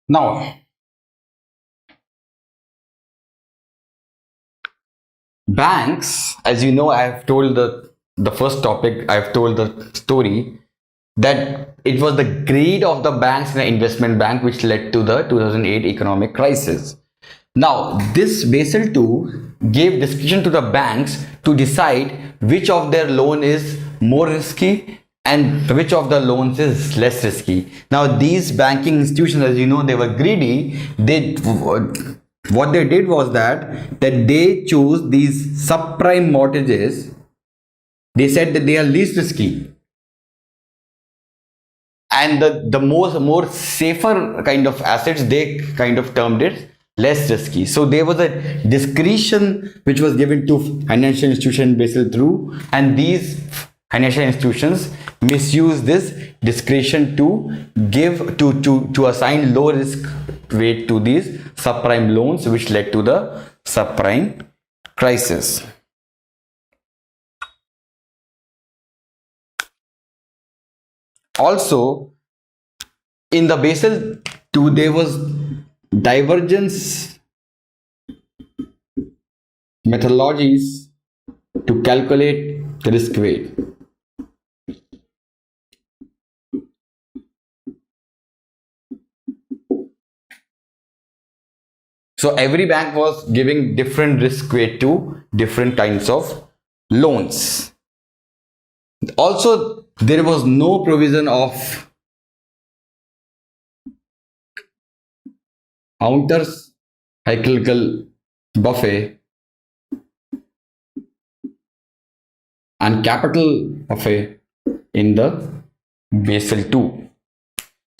S1: Now, banks, as you know, I've told the first topic, I've told the story that it was the greed of the banks in the investment bank which led to the 2008 economic crisis. Now, this Basel II gave discretion to the banks to decide which of their loan is more risky and which of the loans is less risky. Now, these banking institutions, as you know, they were greedy. They what they did was that they chose these subprime mortgages. They said that they are least risky, and the more safer kind of assets they kind of termed it less risky. So there was a discretion which was given to financial institution Basel through, and these financial institutions misuse this discretion to give to assign low risk weight to these subprime loans, which led to the subprime crisis. Also, in the Basel II, there was divergence methodologies to calculate the risk weight. So every bank was giving different risk weight to different kinds of loans. Also, there was no provision of counter cyclical buffer and capital buffer in the Basel II.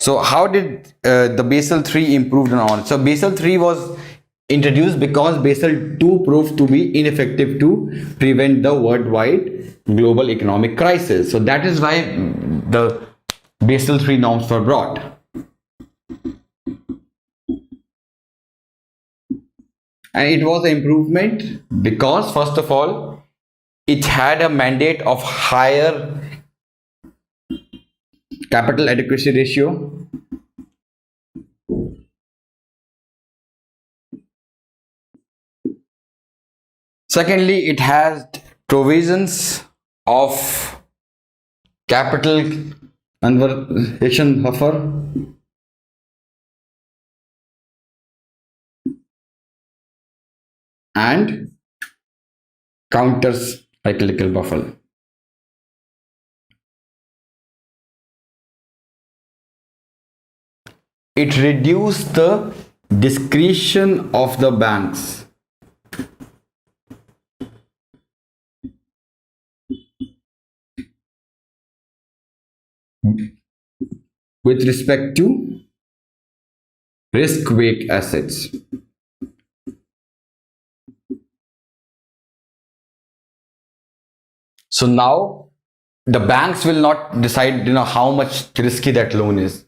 S1: So how did the Basel III improve on? So Basel III was introduced because Basel II proved to be ineffective to prevent the worldwide global economic crisis. So that is why the Basel III norms were brought. And it was an improvement because, first of all, it had a mandate of higher capital adequacy ratio. Secondly, it has provisions of capital conversion buffer. And counters cyclical buffer. It reduced the discretion of the banks with respect to risk weight assets. So now the banks will not decide how much risky that loan is.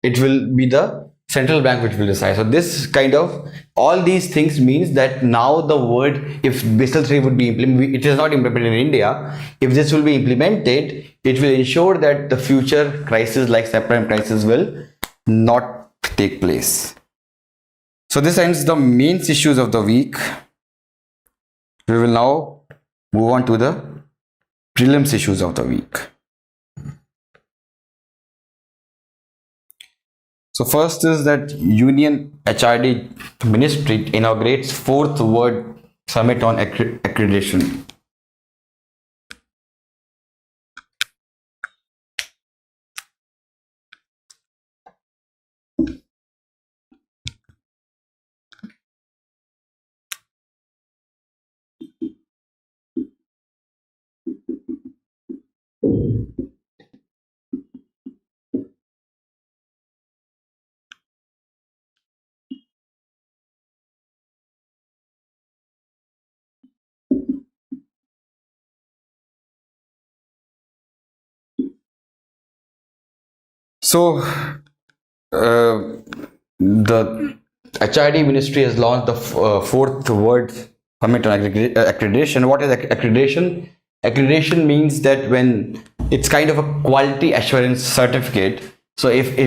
S1: It will be the central bank which will decide. So this kind of all these things means that now the word, if Basel III would be implemented, it is not implemented in India. If this will be implemented, it will ensure that the future crisis like subprime crisis will not take place. So this ends the main issues of the week. We will now move on to the prelims issues of the week. So first is that Union HRD Ministry inaugurates fourth World Summit on Accreditation. So uh, the HRD ministry has launched the fourth World Summit on accreditation. What is accreditation? Accreditation means that when it's kind of a quality assurance certificate. So if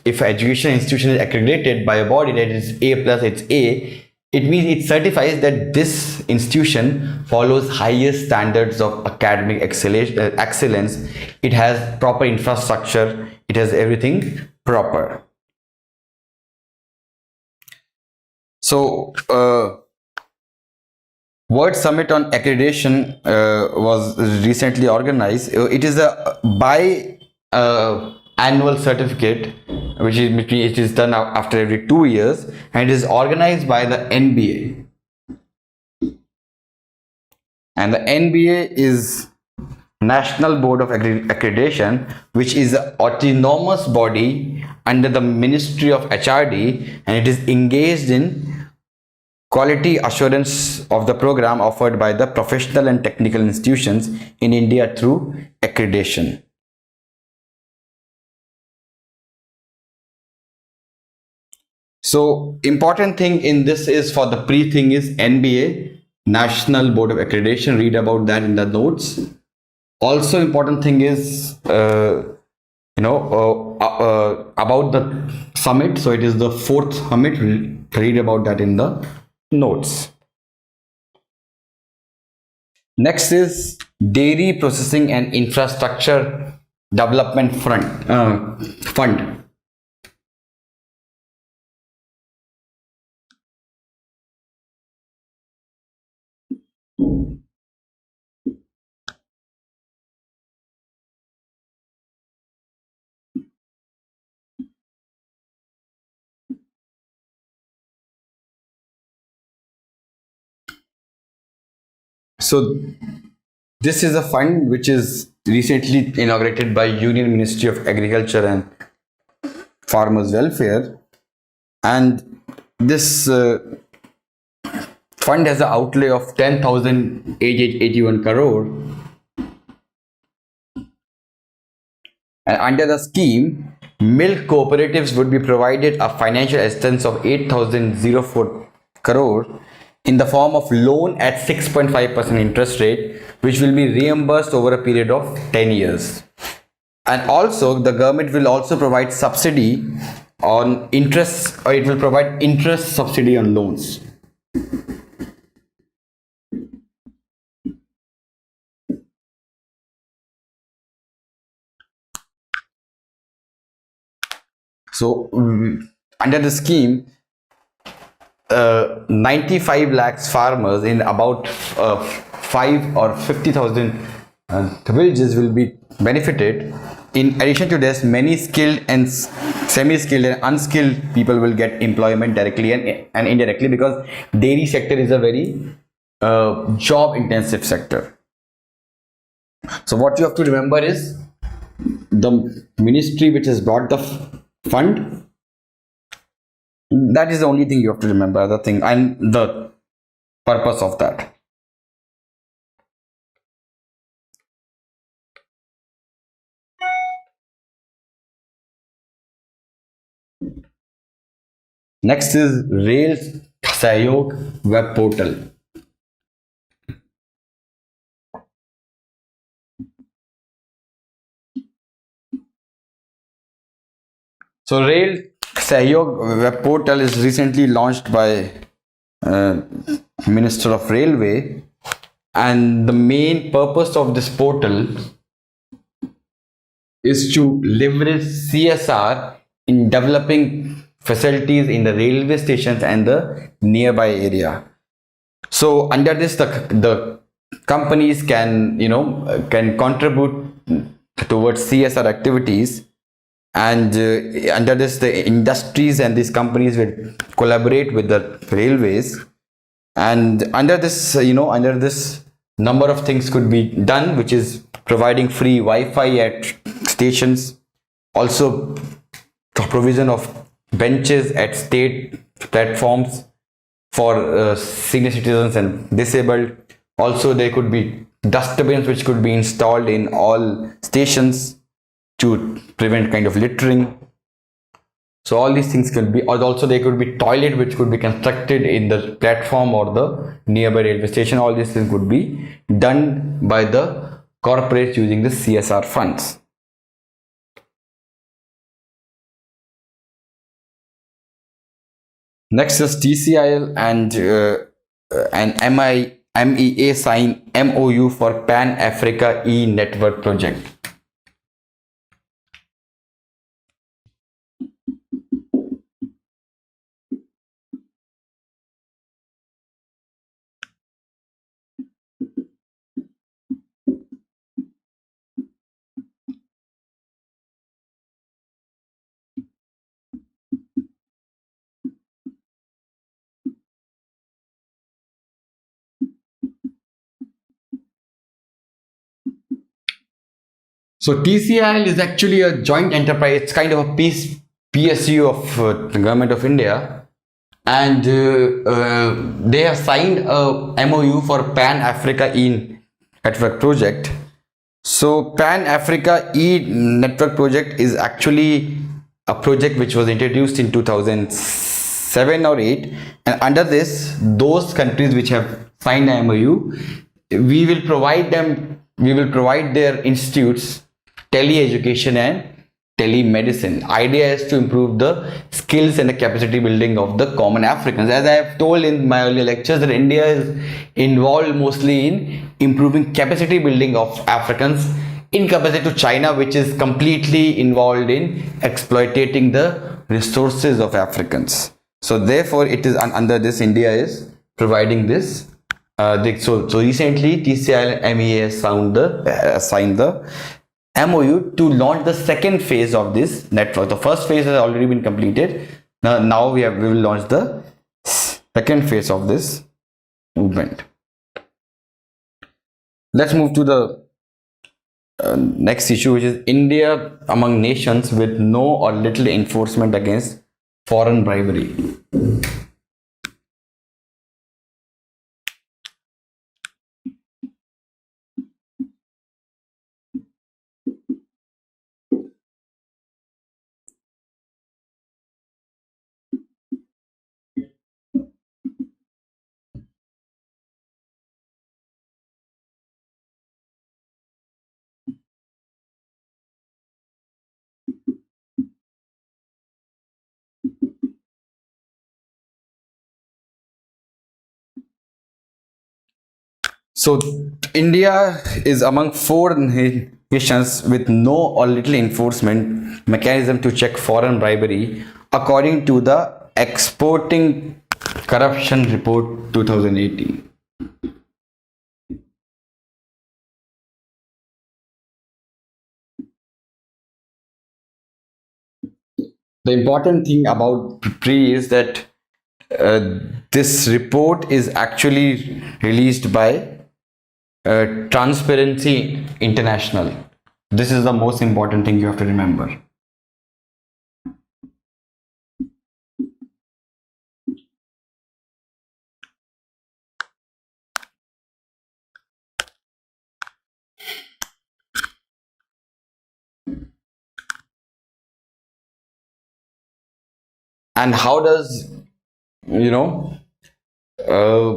S1: education institution is accredited by a body that is A plus, it's A, it means it certifies that this institution follows highest standards of academic excellence. It has proper infrastructure. It has everything proper. So, World Summit on Accreditation was recently organized. It is a bi annual certificate, which it is done after every 2 years, and it is organized by the NBA. And the NBA is National Board of Accreditation, which is an autonomous body under the Ministry of HRD, and it is engaged in quality assurance of the program offered by the professional and technical institutions in India through accreditation. So important thing in this is for the pre thing is NBA, National Board of Accreditation. Read about that in the notes. Also important thing is about the summit. So it is the fourth summit. Read about that in the notes. Next is Dairy Processing and Infrastructure Development Fund. So this is a fund which is recently inaugurated by Union Ministry of Agriculture and Farmers Welfare, and this fund has an outlay of 10,881 crore, and under the scheme, milk cooperatives would be provided a financial assistance of 8,004 crore in the form of loan at 6.5% interest rate, which will be reimbursed over a period of 10 years. And also the government will also provide subsidy on interest, or it will provide interest subsidy on loans. So under the scheme, 95 lakhs farmers in about 5 or 50,000 villages will be benefited. In addition to this, many skilled and semi-skilled and unskilled people will get employment directly and indirectly, because dairy sector is a very job intensive sector. So what you have to remember is the ministry which has brought the fund, that is the only thing you have to remember, the thing and the purpose of that. Next is Rail Sahyog web portal. So Rail Sahyog web portal is recently launched by Minister of Railway, and the main purpose of this portal is to leverage CSR in developing facilities in the railway stations and the nearby area. So under this, the companies can can contribute towards CSR activities, and under this the industries and these companies will collaborate with the railways, and under this under this number of things could be done, which is providing free Wi-Fi at stations, also provision of benches at state platforms for senior citizens and disabled. Also there could be dustbins which could be installed in all stations, to prevent kind of littering. So all these things could be, or also there could be toilet which could be constructed in the platform or the nearby railway station. All these things could be done by the corporates using the CSR funds. Next is TCIL and MEA sign MOU for Pan Africa E-Network project. So TCIL is actually a joint enterprise. It's kind of a PSU of the government of India, and they have signed a MOU for Pan Africa E Network project. So Pan Africa E Network project is actually a project which was introduced in 2007 or 8, and under this, those countries which have signed the MOU, we will provide their institutes tele-education and telemedicine. Idea is to improve the skills and the capacity building of the common Africans. As I have told in my earlier lectures, that India is involved mostly in improving capacity building of Africans, in comparison to China, which is completely involved in exploiting the resources of Africans. So therefore, it is under this, India is providing this. So recently TCIL and MEA signed the MOU to launch the second phase of this network. The first phase has already been completed. Now we will launch the second phase of this movement. Let's move to the next issue, which is India among nations with no or little enforcement against foreign bribery. So India is among 4 nations with no or little enforcement mechanism to check foreign bribery, according to the Exporting Corruption Report 2018. The important thing about PRI is that this report is actually released by Transparency International. This is the most important thing you have to remember. And how does, uh,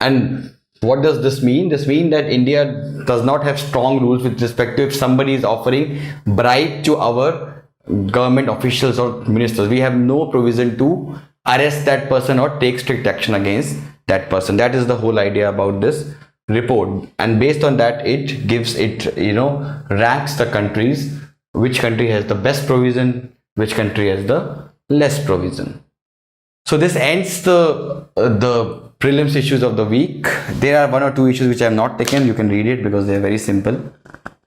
S1: and what does this mean? This means that India does not have strong rules with respect to if somebody is offering bribe to our government officials or ministers. We have no provision to arrest that person or take strict action against that person. That is the whole idea about this report, and based on that, it gives it, ranks the countries, which country has the best provision, which country has the less provision. So this ends the prelims issues of the week. There are 1 or 2 issues which I have not taken. You can read it because they are very simple.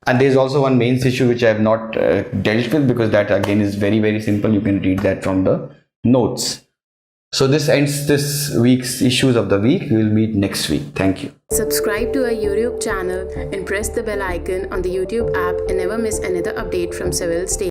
S1: And there is also one mains issue which I have not dealt with, because that again is very, very simple. You can read that from the notes. So this ends this week's issues of the week. We will meet next week. Thank you.
S2: Subscribe to our YouTube channel and press the bell icon on the YouTube app and never miss another update from Civil State.